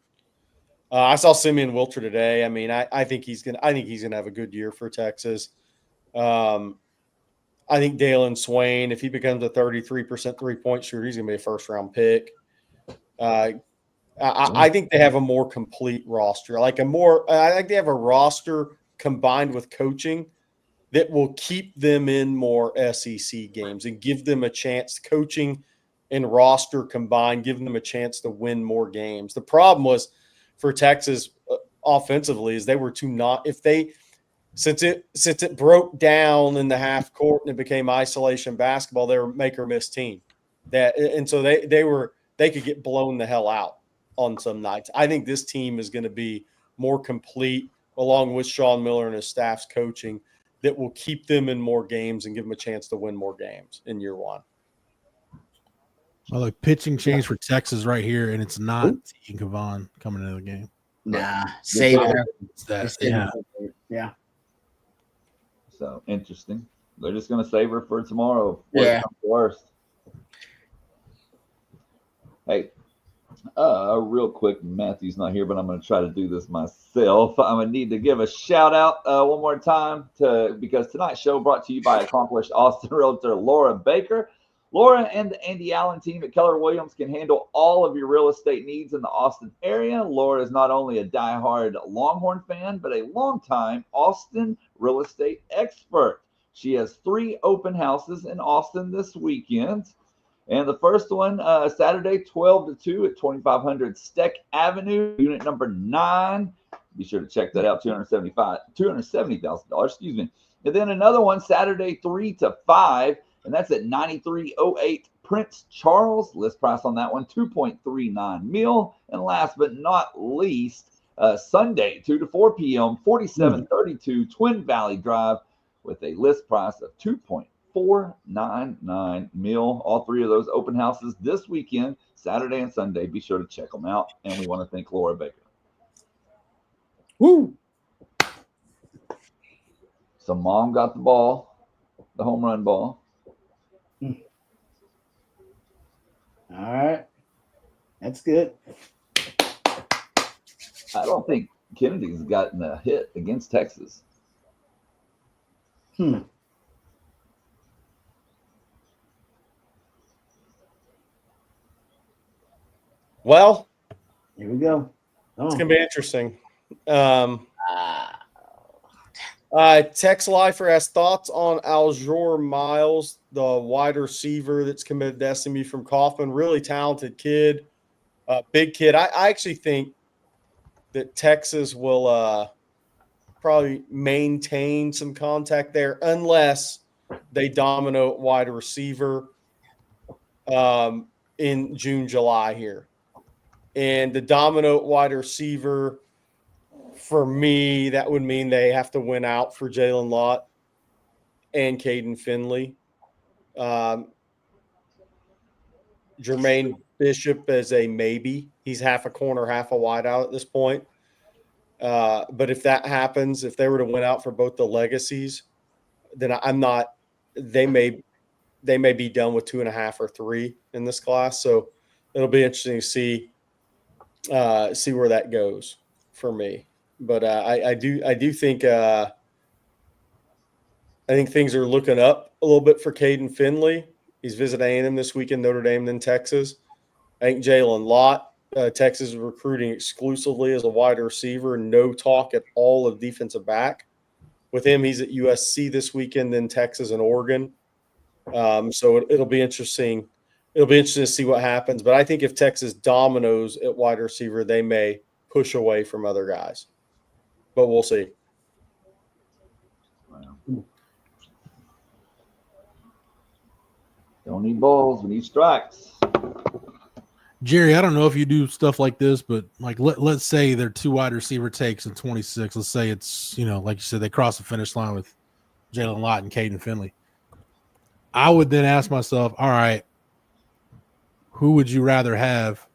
I saw Simeon Wilcher today. I mean, I think he's going to have a good year for Texas. I think Dalen Swain, if he becomes a 33% 3-point shooter, he's going to be a first-round pick. I think they have a more complete roster. I think they have a roster combined with coaching that will keep them in more SEC games and give them a chance. Coaching and roster combined, give them a chance to win more games. The problem was for Texas offensively is they were too not – since it broke down in the half court and it became isolation basketball, they were make or miss team. So they could get blown the hell out on some nights. I think this team is going to be more complete, along with Sean Miller and his staff's coaching, that will keep them in more games and give them a chance to win more games in year one. Well, look, pitching change for Texas right here, and it's not T. Kavan coming into the game. Nah, save it. Yeah. So interesting. They're just going to save her for tomorrow. Worst. Hey, real quick, Matthew's not here, but I'm going to try to do this myself. I'm going to need to give a shout out one more time because tonight's show brought to you by accomplished Austin realtor Laura Baker. Laura and the Andy Allen team at Keller Williams can handle all of your real estate needs in the Austin area. Laura is not only a diehard Longhorn fan, but a longtime Austin real estate expert. She has 3 open houses in Austin this weekend. And the first one, Saturday, 12 to 2 at 2500 Steck Avenue, unit number 9. Be sure to check that out, $270,000, excuse me. And then another one, Saturday, 3 to 5, and that's at 9308 Prince Charles. List price on that one, $2.39 million. And last but not least, Sunday, 2 to 4 p.m., 4732 Twin Valley Drive with a list price of $2.499 million. All 3 of those open houses this weekend, Saturday and Sunday. Be sure to check them out. And we want to thank Laura Baker. Woo! So Mom got the ball, the home run ball. All right. That's good. I don't think Kennedy's gotten a hit against Texas. Well, here we go. It's going to be interesting. Tex Lifer has thoughts on Aljor Miles, the wide receiver that's committed to SMU from Kaufman. Really talented kid, big kid. I actually think that Texas will probably maintain some contact there unless they domino wide receiver in June, July here. And the domino wide receiver, for me, that would mean they have to win out for Jalen Lott and Caden Finley. Jermaine Bishop is a maybe. He's half a corner, half a wide out at this point. But if that happens, if they were to win out for both the legacies, then I'm not – they may be done with 2.5 or 3 in this class. So it'll be interesting to see where that goes for me. But I do think I think things are looking up a little bit for Caden Finley. He's visiting A&M this weekend, Notre Dame, then Texas. I think Jalen Lott, Texas is recruiting exclusively as a wide receiver, no talk at all of defensive back. With him, he's at USC this weekend, then Texas and Oregon. So it'll be interesting. It'll be interesting to see what happens. But I think if Texas dominoes at wide receiver, they may push away from other guys. But we'll see. Wow. Don't need balls, we need strikes. Jerry, I don't know if you do stuff like this, but like let's say they're 2 wide receiver takes in 26. Let's say it's, like you said, they cross the finish line with Jalen Lott and Caden Finley. I would then ask myself, all right, who would you rather have?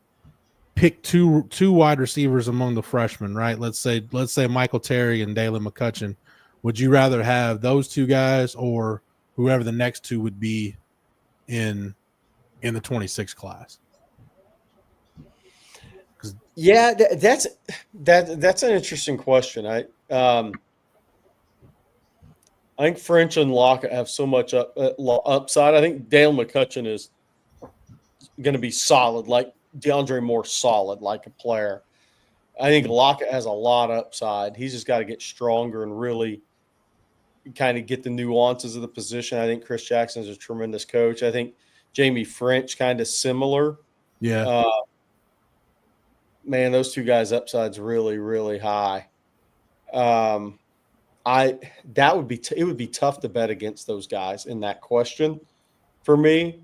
Pick two wide receivers among the freshmen, right? Let's say Michael Terry and Dalen McCutcheon. Would you rather have those two guys or whoever the next two would be in the 26 class? Yeah, that's an interesting question. I think French and Lockett have so much upside. I think Dale McCutcheon is going to be solid, like DeAndre Moore, solid like a player. I think Lockett has a lot of upside. He's just got to get stronger and really kind of get the nuances of the position. I think Chris Jackson is a tremendous coach. I think Jamie French kind of similar. Yeah. Man, those two guys' upside's really, really high. It would be tough to bet against those guys in that question for me.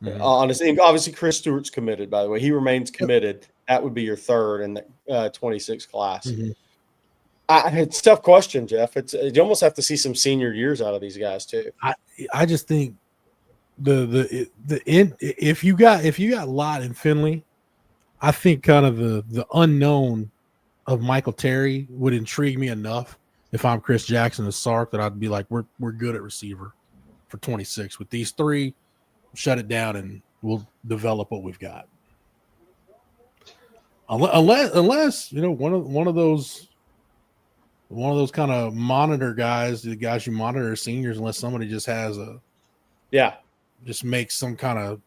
Mhm. Honestly, obviously Chris Stewart's committed, by the way. He remains committed. That would be your third in the 26 class. Mhm. It's a tough question, Jeff. You almost have to see some senior years out of these guys too. I just think if you got Lott and Finley, I think kind of the unknown of Michael Terry would intrigue me enough if I'm Chris Jackson and Sark that I'd be like, we're good at receiver for 26. With these three, shut it down and we'll develop what we've got. Unless one of those kind of monitor guys, the guys you monitor are seniors, unless somebody just has just makes some kind of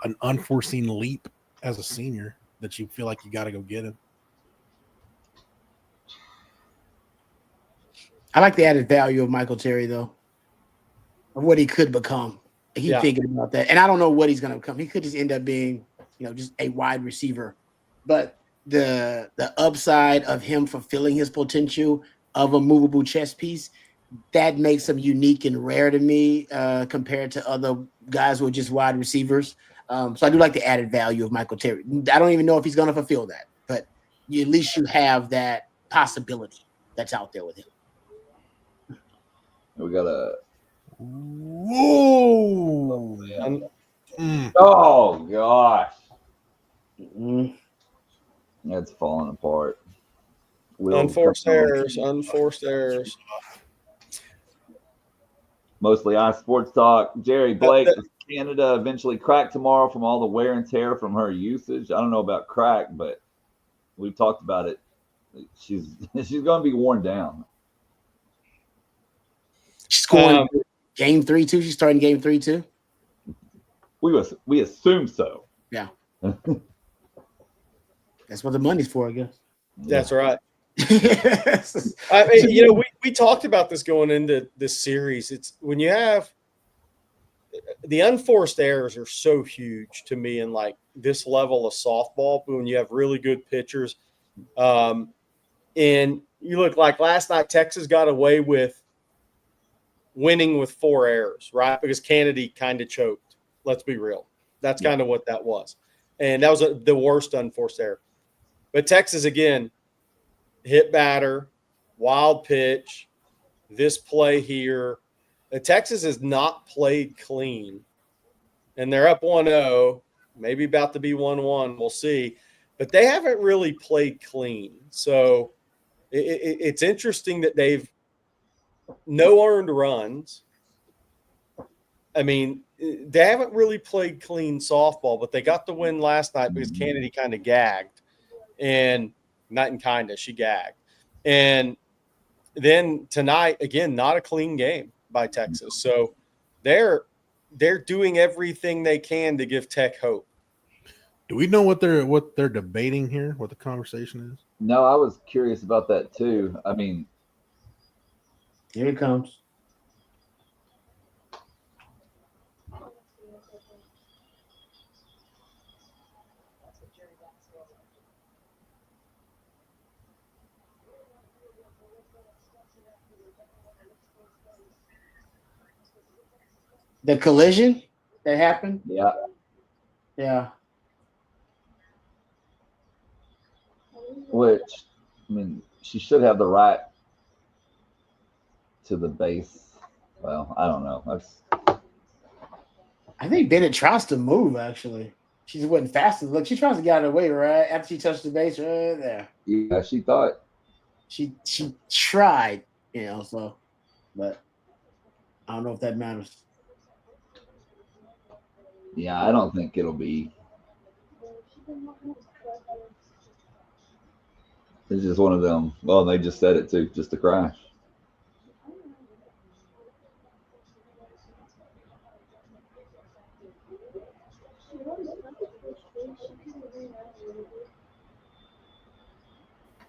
an unforeseen leap as a senior that you feel like you got to go get him. I like the added value of Michael Terry, though, of what he could become. He's thinking about that. And I don't know what he's going to become. He could just end up being, just a wide receiver. But the upside of him fulfilling his potential of a movable chess piece, that makes him unique and rare to me compared to other guys who are just wide receivers. So I do like the added value of Michael Terry. I don't even know if he's going to fulfill that, but at least you have that possibility that's out there with him. We got a. Whoa! Oh gosh, Mm-hmm. it's falling apart. Unforced errors. Mostly on sports talk. Jerry Blake, does Canada eventually crack tomorrow from all the wear and tear from her usage? I don't know about crack, but we've talked about it. She's going to be worn down. She's going game 3 too. She's starting game 3 too. We assume so. Yeah. That's what the money's for, I guess. That's right. I mean, we talked about this going into this series. It's when you have the unforced errors are so huge to me in like this level of softball, but when you have really good pitchers, and you look like last night, Texas got away with winning with 4 errors, right? Because Kennedy kind of choked. Let's be real. That's kind of what that was. And that was the worst unforced error. But Texas, again, hit batter, wild pitch, this play here. Texas has not played clean. And they're up 1-0, maybe about to be 1-1. We'll see. But they haven't really played clean. So it's interesting that they've no earned runs. I mean, they haven't really played clean softball, but they got the win last night because Kennedy kind of gagged. And not in kind of, she gagged. And then tonight, again, not a clean game by Texas. So they're doing everything they can to give Tech hope. Do we know what they're debating here? What the conversation is? No, I was curious about that too. I mean, here it comes. The collision that happened? Yeah. Yeah. Which, I mean, she should have the right to the base Well, I don't know. I think Bennett tries to move, actually. She just wasn't fast enough. Look, she tries to get out of the way, right? After she touched the base right there. Yeah, she thought. She tried, so, but I don't know if that matters. Yeah, I don't think it'll be. It's just one of them. Well, they just said it too, just a crash.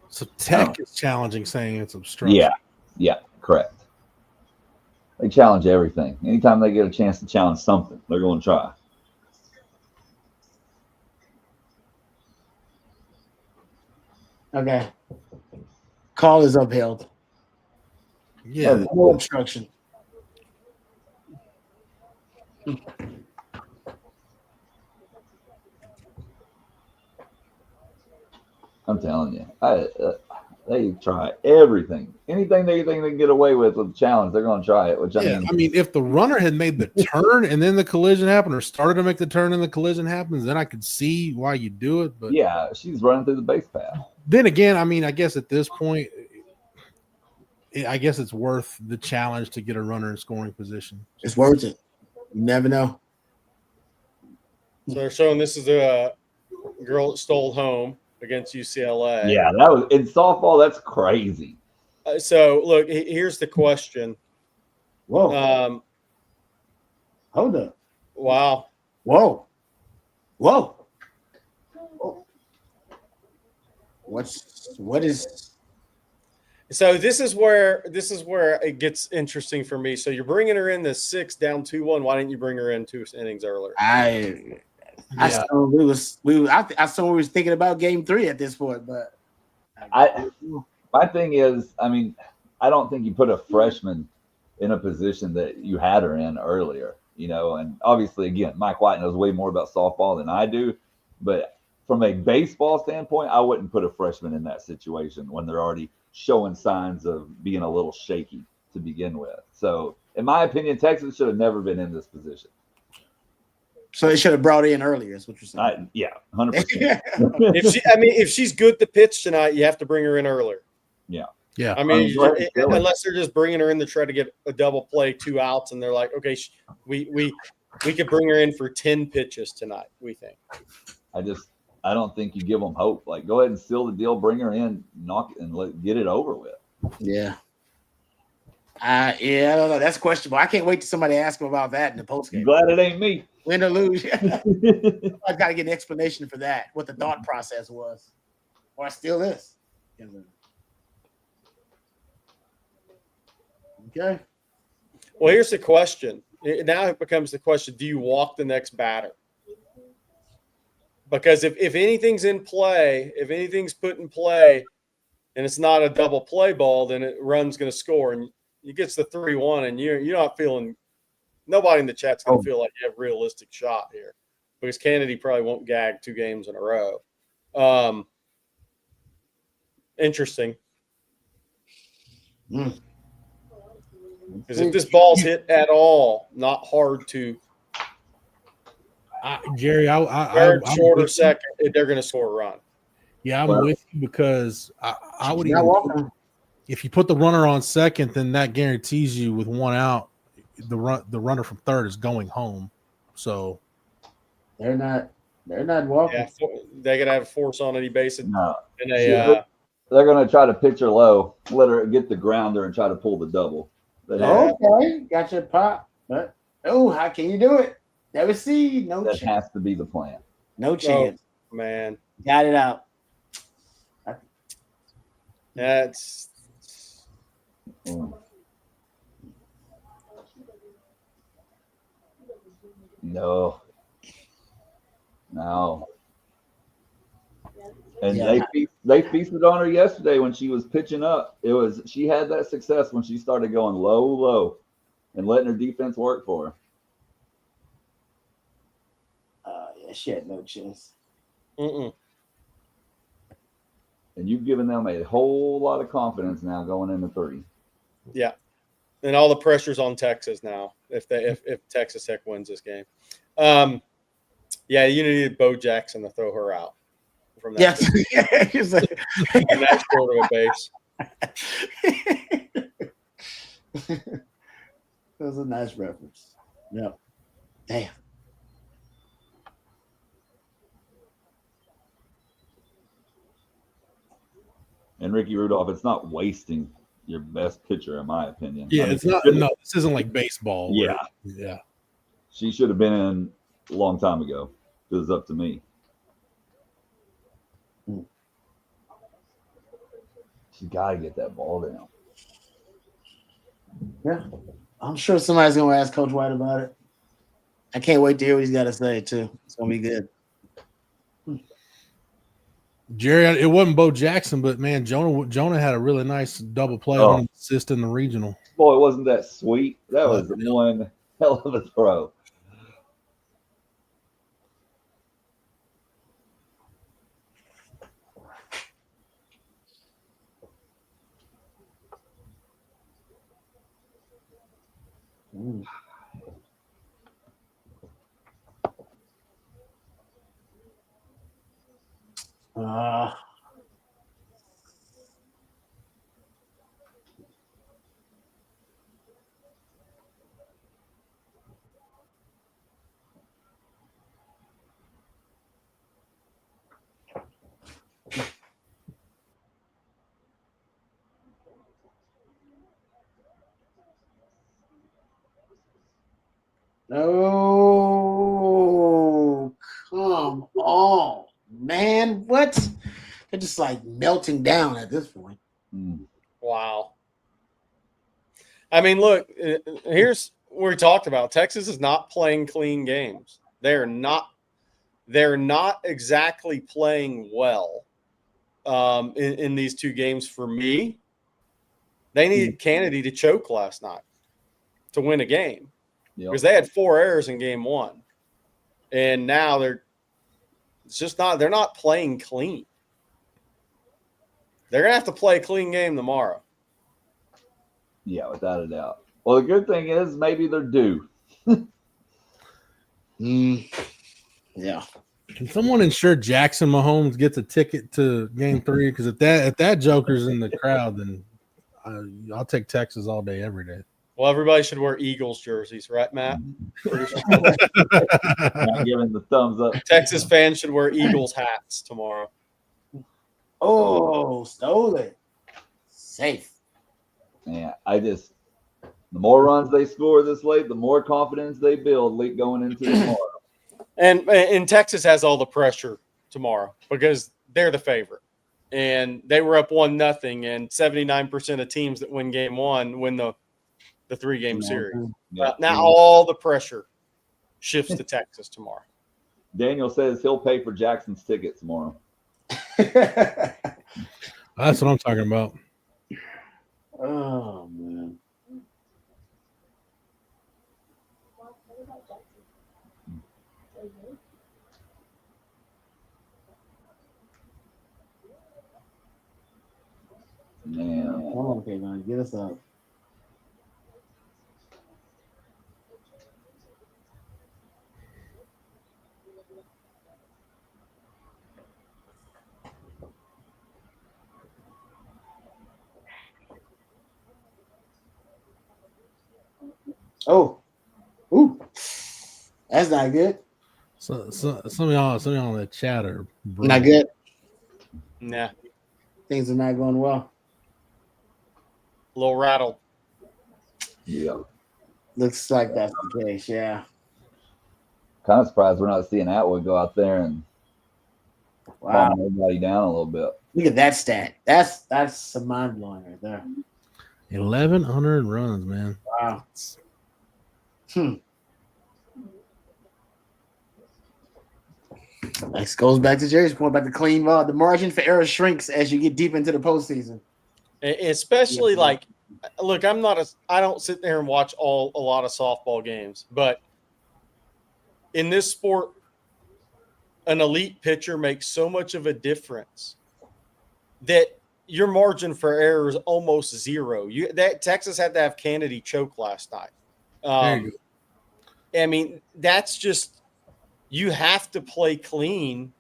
So Tech is challenging, saying it's obstruction. Yeah, correct. They challenge everything. Anytime they get a chance to challenge something, they're going to try. Okay. Call is upheld. Yeah. No obstruction. I'm telling you, they try everything. Anything they think they can get away with a challenge, they're going to try it. Which I mean, if the runner had made the turn and then the collision happened, or started to make the turn and the collision happens, then I could see why you do it. But yeah, she's running through the base path. Then again, I mean, I guess at this point, I guess it's worth the challenge to get a runner in scoring position. It's worth it. You never know. So they're showing this is a girl that stole home against UCLA. Yeah, that was in softball. That's crazy. So look, here's the question. Whoa. Hold up. Wow. Whoa. What is? So this is where it gets interesting for me. So you're bringing her in the 6th, down 2-1. Why didn't you bring her in 2 innings earlier? I saw we was thinking about game 3 at this point, but my thing is, I mean, I don't think you put a freshman in a position that you had her in earlier, and obviously, again, Mike White knows way more about softball than I do, but from a baseball standpoint, I wouldn't put a freshman in that situation when they're already showing signs of being a little shaky to begin with. So, in my opinion, Texas should have never been in this position. So they should have brought her in earlier, is what you're saying. Yeah, 100%. If she's good to pitch tonight, you have to bring her in earlier. Yeah. I mean, unless they're just bringing her in to try to get a double play, 2 outs, and they're like, okay, we could bring her in for 10 pitches tonight. We think. I don't think you give them hope. Like, go ahead and seal the deal, bring her in, knock it, and get it over with. Yeah. I don't know. That's questionable. I can't wait till somebody ask him about that in the postgame. Glad it ain't me. Win or lose. I've got to get an explanation for that, what the thought process was, or still is. Okay. Well, here's the question. Now it becomes the question: do you walk the next batter? Because if anything's in play, if anything's put in play, and it's not a double play ball, then it run's going to score, and it gets the 3-1, and you're not feeling. Nobody in the chat's going to feel like you have a realistic shot here, because Kennedy probably won't gag 2 games in a row. Interesting. Because if this ball's hit at all, not hard to. Jerry, shorter second, they're going to score a run. Yeah, I'm with you, because I would even, if you put the runner on second, then that guarantees you with 1 out, the runner from third is going home. So they're not walking. Yeah, they're gonna have force on any base. No. They're gonna try to pitch her low, let her get the grounder, and try to pull the double. Okay, got your pop. But how can you do it? Never see. No that chance. has to be the plan. No chance. Oh, man. Got it out. That's No. And they feasted on her yesterday when she was pitching up. She had that success when she started going low, and letting her defense work for her. Yeah, she had no chance. Mm-mm. And you've given them a whole lot of confidence now going into 3. Yeah. And all the pressure's on Texas now if Texas Tech wins this game. Yeah, you need Bo Jackson to throw her out from that, Yes. from that short of a base. That was a nice reference. Yep. Damn. And Ricky Rudolph, it's not wasting your best pitcher, in my opinion. Yeah, I mean, it's not. No, this isn't like baseball. Yeah. Yeah. She should have been in a long time ago. It was up to me. She's got to get that ball down. Yeah. I'm sure somebody's going to ask Coach White about it. I can't wait to hear what he's got to say, too. It's going to be good. Jerry, it wasn't Bo Jackson, but man, Jonah had a really nice double play on an assist in the regional. Boy, wasn't that sweet? That was one hell of a throw. No, come on, man. What? They're just like melting down at this point. Wow. I mean, look, here's where we talked about. Texas is not playing clean games. They're not exactly playing well in these two games for me. They needed Kennedy to choke last night to win a game. Because they had 4 errors in game 1. And now they're not playing clean. They're going to have to play a clean game tomorrow. Yeah, without a doubt. Well, the good thing is maybe they're due. Yeah. Can someone ensure Jackson Mahomes gets a ticket to game 3? Because if that Joker's in the crowd, then I'll take Texas all day, every day. Well, everybody should wear Eagles jerseys, right, Matt? Not giving the thumbs up. Texas fans should wear Eagles hats tomorrow. Oh, stole it. Safe. Yeah, the more runs they score this late, the more confidence they build late going into tomorrow. And Texas has all the pressure tomorrow because they're the favorite. And they were up 1-0, and 79% of teams that win game 1 win the 3-game series. Yeah. Now all the pressure shifts to Texas tomorrow. Daniel says he'll pay for Jackson's ticket tomorrow. That's what I'm talking about. Oh, man. Man. Come on, Kayvon, get us up. Oh, ooh, that's not good. So some of y'all in the chat are Not good. Nah, Things are not going well. a little rattled. Yeah. Looks like that's the case. Yeah. Kind of surprised we're not seeing Atwood go out there and Wow. calm everybody down a little bit. Look at that stat. That's some mind blowing right there. 1,100 runs, man. Wow. This goes back to Jerry's point about the clean ball. The margin for error shrinks as you get deep into the postseason. Especially look, I don't sit there and watch a lot of softball games, but in this sport, an elite pitcher makes so much of a difference that your margin for error is almost zero. Texas had to have Kennedy choke last night. There you go. I mean, that's just you have to play clean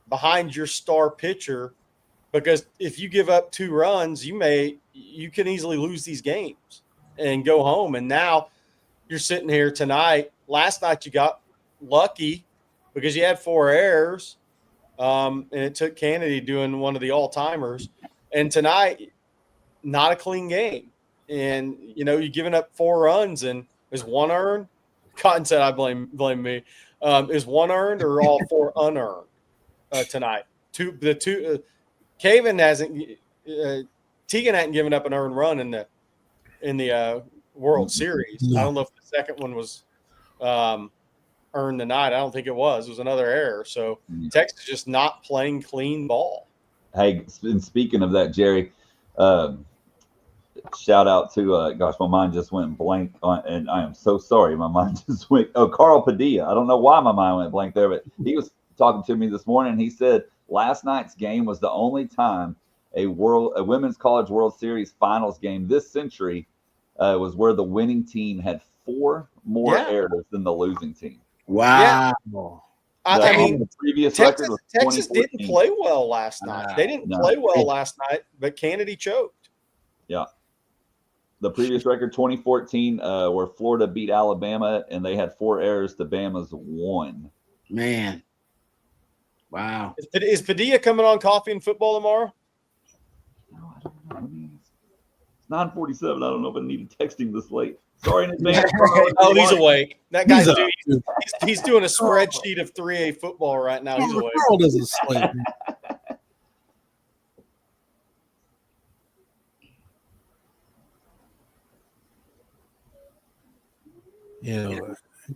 behind your star pitcher, because if you give up 2 runs, you can easily lose these games and go home. And now you're sitting here tonight. Last night you got lucky because you had 4 errors, and it took Kennedy doing one of the all-timers. And tonight, not a clean game. And, you're giving up 4 runs, and is 1 earned? Cotton said, I blame me. Is 1 earned or all 4 unearned tonight? Tegan hasn't given up an earned run in the World Series. No. I don't know if the second one was earned tonight. I don't think it was. It was another error. So Texas just not playing clean ball. Hey, and speaking of that, Jerry, shout out to gosh, my mind just went blank and I am so sorry. My mind just went. Oh, Carl Padilla. I don't know why my mind went blank there, but he was talking to me this morning. He said last night's game was the only time a women's college World Series finals game this century was where the winning team had 4 more errors than the losing team. Wow. I mean, the previous Texas record was didn't 2014. play well last night. They didn't play well last night, but Kennedy choked. Yeah. The previous record, 2014, where Florida beat Alabama, and they had 4 errors to Bama's 1. Man. Wow. Is Padilla coming on Coffee and Football tomorrow? No, I don't know. I mean, it's 9:47. I don't know if I need to text him this late. Sorry in advance. Oh, he's awake. That guy's he's doing a spreadsheet of 3A football right now. He's awake. Carl doesn't sleep.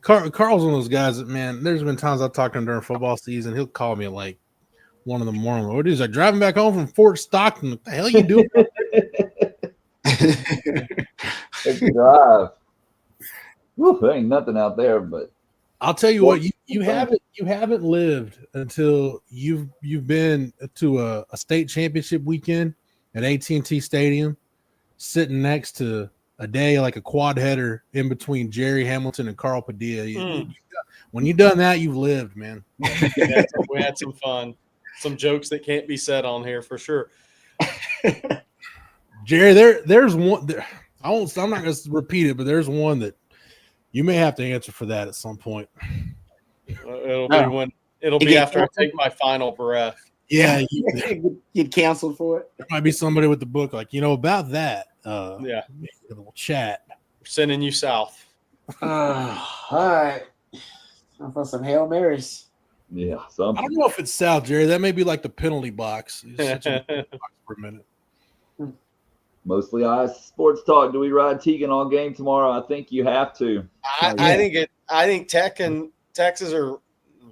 Carl's one of those guys that, man, there's been times I've talked to him during football season. He'll call me at like 1 in the morning. What is I driving back home from Fort Stockton? What the hell you doing? Drive. Whew, there ain't nothing out there, but I'll tell you what, you haven't lived until you've been to a state championship weekend at AT&T Stadium, sitting next to a day like a quad header in between Jerry Hamilton and Carl Padilla. When you've done that, you've lived, man. We had some fun, some jokes that can't be said on here for sure. Jerry, there's one. I'm not going to repeat it, but there's one that you may have to answer for that at some point. It'll be after I take my final breath. Yeah, get canceled for it. There might be somebody with the book, like, about that. A little chat. We're sending you south. All right. Time for some Hail Marys. Yeah. I don't know if it's South, Jerry. That may be like the penalty box. For a minute. Mostly sports talk. Do we ride Tegan all game tomorrow? I think you have to. I think Tech and Texas are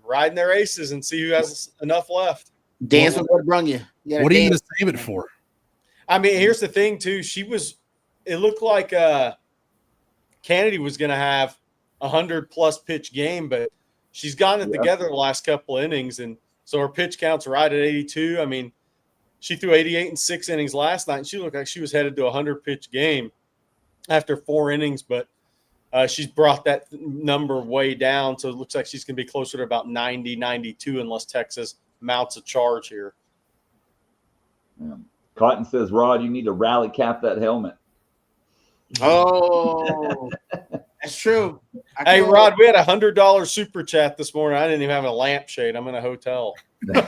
riding their aces and see who has enough left. Dance with what brung you. What are you going to save it for? I mean, here's the thing too. It looked like Kennedy was going to have 100+ pitch game, but she's gotten it together the last couple innings, and so her pitch count's right at 82. I mean, she threw 88 in 6 innings last night, and she looked like she was headed to a 100-pitch game after 4 innings, but she's brought that number way down, so it looks like she's going to be closer to about 90, 92 unless Texas mounts a charge here. Yeah. Cotton says, Rod, you need to rally cap that helmet. Oh, that's true. Hey, Rod, we had $100 super chat this morning. I didn't even have a lampshade. I'm in a hotel. I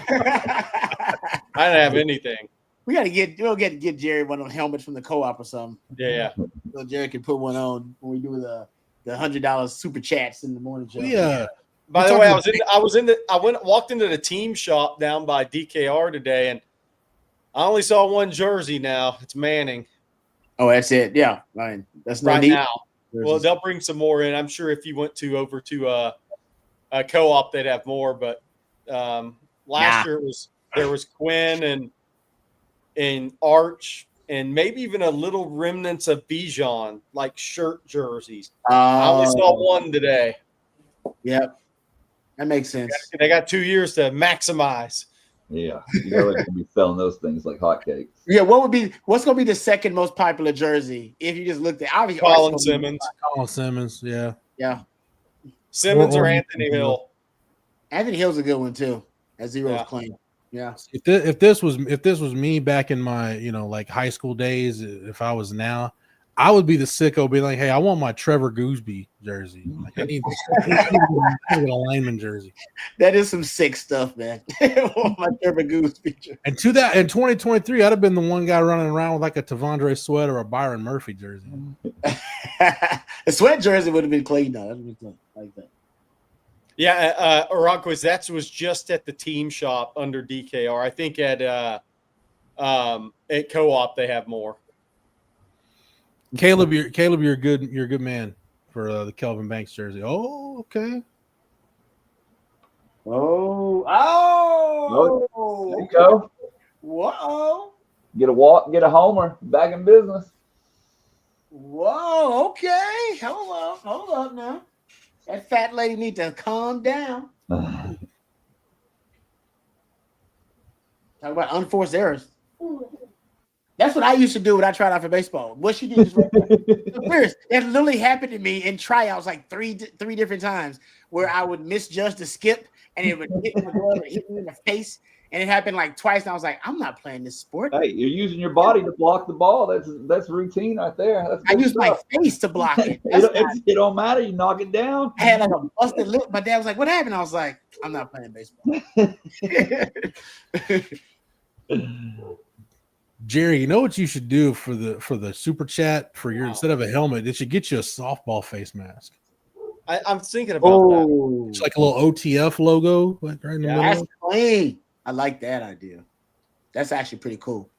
didn't have anything. We'll get Jerry one of the helmets from the co-op or something. Yeah. So Jerry can put one on when we do the $100 super chats in the morning show. Yeah. By the way, I walked into the team shop down by DKR today, and I only saw one jersey now. It's Manning. Oh, that's it. Yeah. Right. That's no right need. now. Well, they'll bring some more in. I'm sure if you went over to a co-op, they'd have more. But last year there was Quinn and Arch and maybe even a little remnants of Bijan, like shirt jerseys. I only saw one today. Yep. That makes sense. They got 2 years to maximize. Yeah, you know they're gonna be selling those things like hotcakes. Yeah, what's gonna be the second most popular jersey if you just looked at obviously Colin Simmons. Colin Simmons, yeah. Yeah. Simmons or Anthony Hill. Anthony Hill's a good one too. As Zero's Yeah. claim. Yeah. If this was me back in my like high school days, if I was now, I would be the sicko, be like, hey, I want my Trevor Gooseby jersey. Like, I need a lineman jersey. That is some sick stuff, man. My Trevor Goose picture. And to that, in 2023, I'd have been the one guy running around with like a Tavondre Sweat or a Byron Murphy jersey. A sweat jersey would have been clean though. That would have been like that. Yeah, Oronquist, that was just at the team shop under DKR. I think at Co-op they have more. Caleb, you're a good man for the Kelvin Banks jersey. Oh, okay. Oh, There you go. Whoa. Get a walk, get a homer, back in business. Whoa, okay. Hold up now. That fat lady need to calm down. Talk about unforced errors. That's what I used to do when I tried out for baseball. What she did is right there. That literally happened to me in tryouts like three different times where I would misjudge the skip and it would hit my glove and hit me in the face. And it happened like twice. And I was like, I'm not playing this sport. Hey, you're using your body to block the ball. That's routine right there. That's I used my face to block it. It don't matter. You knock it down. I had like a busted lip. My dad was like, what happened? I was like, I'm not playing baseball. Jerry, you know what you should do for the super chat for your instead of a helmet? It should get you a softball face mask. I'm thinking about that. It's like a little OTF logo, like right in the middle. That's clean. I like that idea. That's actually pretty cool.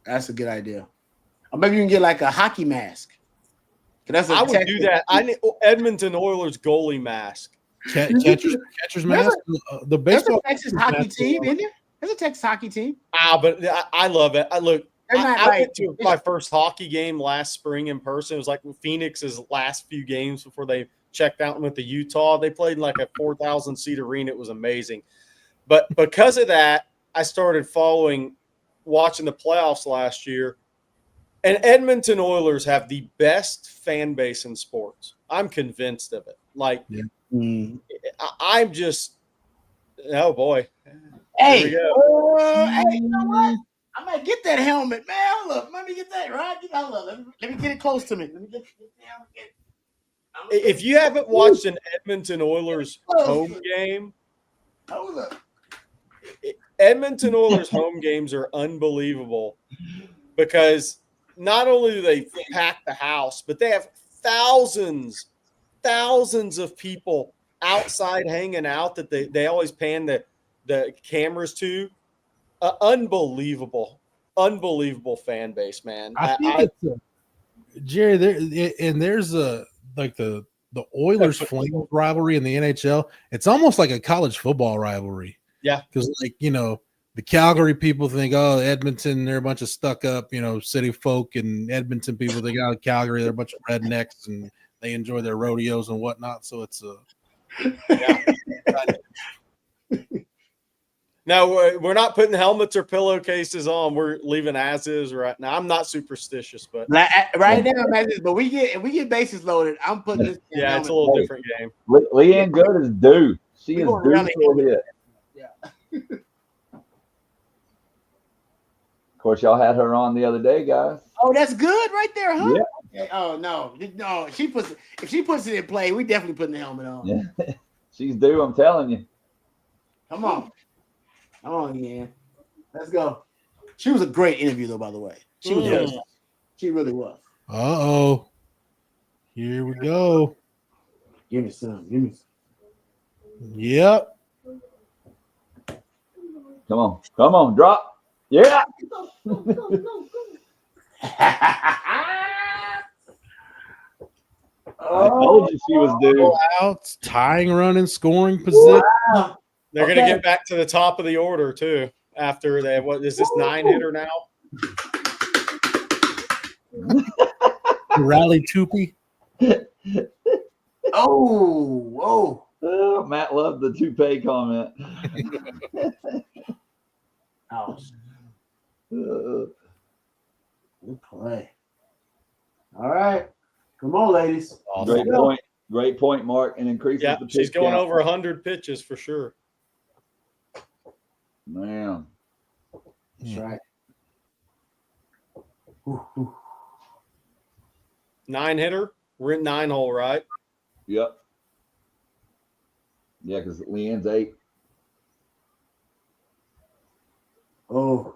That's a good idea. Or maybe you can get like a hockey mask. I would do that. I need Edmonton Oilers goalie mask. Catcher's mask. The baseball. There's a Texas hockey team, isn't there? There's a Texas hockey team. But I love it. I went to like- my first hockey game last spring in person. It was like Phoenix's last few games before they checked out and went to Utah. They played in like a 4,000 seat arena. It was amazing. But because of that, I started watching the playoffs last year. And Edmonton Oilers have the best fan base in sports. I'm convinced of it. Like, I'm just, oh boy. Hey, hey, you know what? I might get that helmet, man. Hold up. Let me get that, right? Hold up. Let me get it close to me. Let me get If you haven't watched an Edmonton Oilers home game, hold up. Edmonton Oilers home games are unbelievable because not only do they pack the house, but they have thousands of people outside hanging out that they always pan the cameras to. Unbelievable fan base, man. I think Jerry, there's like the Oilers Flames rivalry in the NHL. It's almost like a college football rivalry. Yeah, because the Calgary people think, oh, Edmonton, they're a bunch of stuck up, city folk, and Edmonton people think, oh, Calgary, they're a bunch of rednecks and they enjoy their rodeos and whatnot. So it's No, we're not putting helmets or pillowcases on. We're leaving as is right now. I'm not superstitious, but right now, but if we get bases loaded, I'm putting this. Yeah, it's a little different game. Leanne Good is due. She is due for a hit. Yeah. Of course, y'all had her on the other day, guys. Oh, that's good right there, huh? Yeah. Okay. Oh no. If she puts it in play, we definitely putting the helmet on. Yeah. She's due, I'm telling you. Come on, yeah. Let's go. She was a great interview, though. By the way, she was. She really was. Uh-oh. Here we go. Give me some. Yep. Come on, drop. Yeah. I told you she was due. Outs, tying run and scoring position. Wow. They're going to get back to the top of the order too. After they, what is this 9-hitter now? Rally Toopy. Oh, Oh, Matt loved the toupee comment. Ouch. Uh, Good play. All right. Come on, ladies. Great point. Great point, Mark. And increases Yeah, the pitch she's going count. over 100 pitches for sure. Man. That's right. 9-hitter. We're in 9-hole, right? Yep. Yeah, because Leanne's 8. Oh.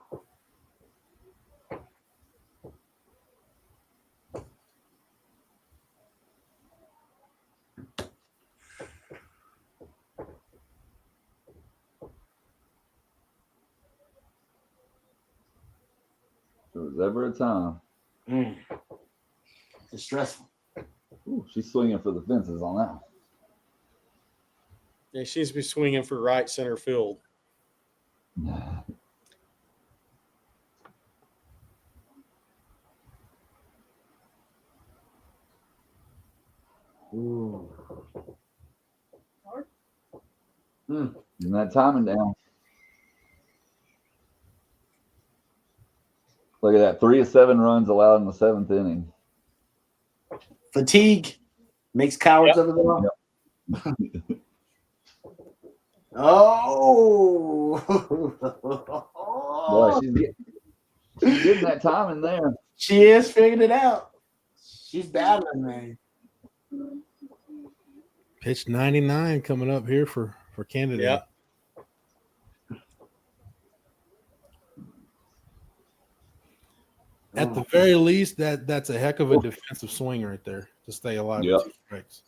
There was ever a time. It's stressful. Ooh, she's swinging for the fences on that. Yeah, she needs to be swinging for right center field. Ooh. Isn't that timing down? Look at that. 3 of 7 runs allowed in the 7th inning. Fatigue makes cowards of it all. Oh. Boy, she's getting that timing there. She is figuring it out. She's battling, man. Pitch 99 coming up here for Canada. Yeah. At the very least, that's a heck of a defensive swing right there to stay alive. Yep. With 2 strikes.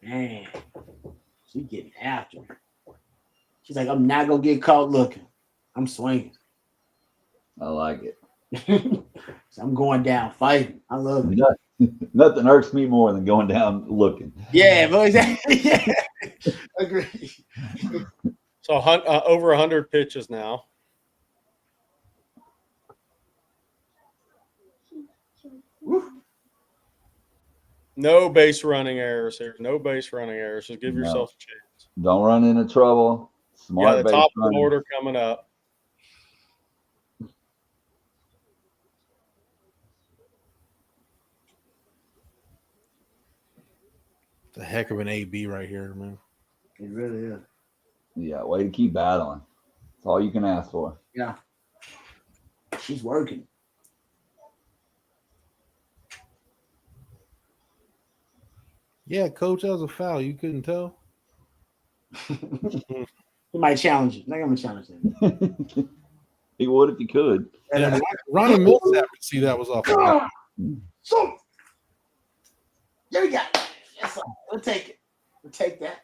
Man, she getting after it. She's like, I'm not gonna get caught looking. I'm swinging. I like it. So I'm going down fighting. I love it. Nothing hurts me more than going down looking. Yeah, but exactly. Yeah. Agree. So over 100 pitches now. No base running errors here. No base running errors. Just give yourself a chance. Don't run into trouble. Smart the base top of running. the order coming up. It's a heck of an AB right here, man. It really is. Yeah, way to keep battling. That's all you can ask for. Yeah. She's working. Yeah, coach, that was a foul. You couldn't tell? He might challenge you. Not gonna challenge him. He would if he could. And Ronnie Millsap could see that was off. So, there we go. Yes, sir. We'll take it. We'll take that.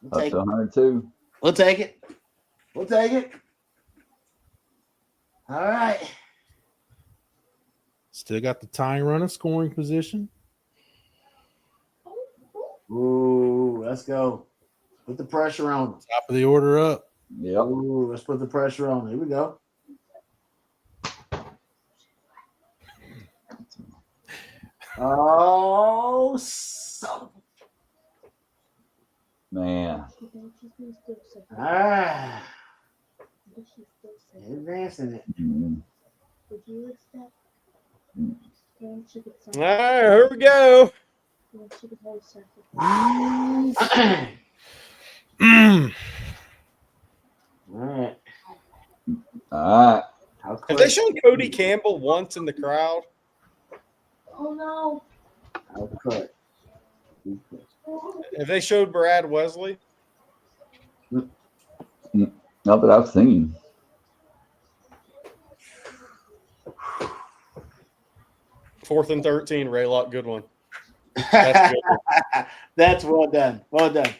We'll Up take to it. 102. We'll take it. We'll take it. All right. Still got the tying run in scoring position. Ooh, let's go. Put the pressure on them. Top of the order up. Yep. Ooh, let's put the pressure on. Here we go. Oh, so. Man. Ah. Advancing it. Mm. All right, here we go. All right. All right. Have they shown Cody Campbell once in the crowd? Oh no. I'll cut. Have they showed Brad Wesley? Not that I've seen. Fourth and 13, Raylock, good one. That's good. That's well done. Well done.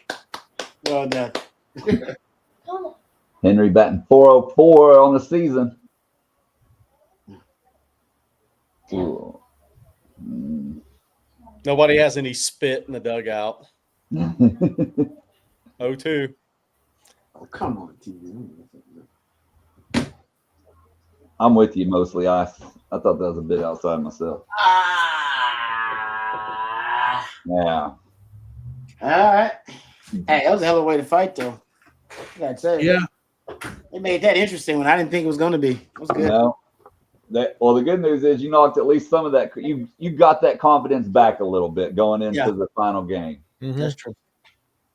Well done. Henry batting 404 on the season. Ooh. Mm. Nobody has any spit in the dugout. 0-2. Oh, come on, TV. I'm with you mostly. I thought that was a bit outside myself. Yeah. All right. Hey, that was a hell of a way to fight, though. I gotta tell you. Yeah. It made that interesting when I didn't think it was going to be. It was good. No. Well, the good news is you knocked at least some of that. You got that confidence back a little bit going into the final game. Mhm. That's true.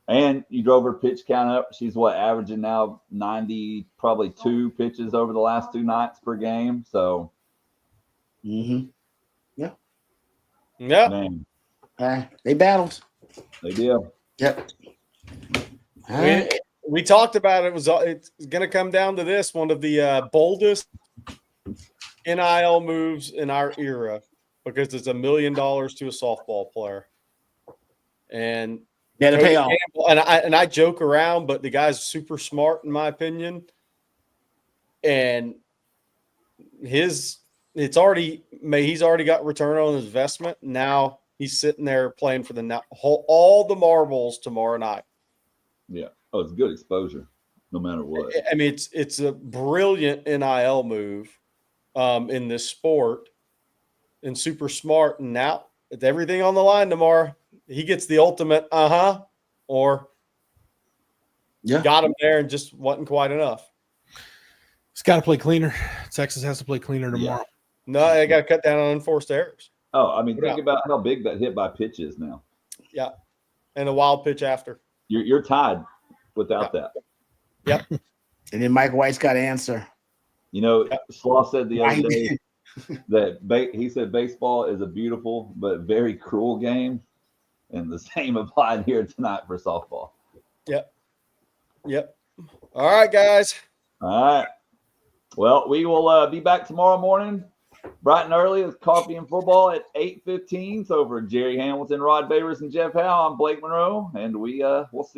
And you drove her pitch count up. She's averaging now 90, probably 2 pitches over the last 2 nights per game. So, Yeah. man, They battled. they did. Yep. All right. We talked about it's going to come down to this, one of the boldest NIL moves in our era, because it's $1 million to a softball player. And Yeah, to pay off. Campbell, and I joke around, but the guy's super smart in my opinion. And he's already got return on his investment. Now he's sitting there playing for all the marbles tomorrow night. Yeah. Oh, it's good exposure, no matter what. I mean, it's a brilliant NIL move in this sport, and super smart. And now with everything on the line tomorrow, he gets the ultimate or got him there and just wasn't quite enough. It's got to play cleaner. Texas has to play cleaner tomorrow. No, they got to cut down on enforced errors. Oh, I mean, think about how big that hit by pitch is now. Yeah, and a wild pitch after. You're tied without that. Yep. And then Mike White's got to answer. You know, Slaw said the other day that he said baseball is a beautiful but very cruel game, and the same applied here tonight for softball. Yep. All right, guys. All right. Well, we will be back tomorrow morning, bright and early, with coffee and football at 8:15. So for Jerry Hamilton, Rod Babers, and Jeff Howe, I'm Blake Monroe, and we'll see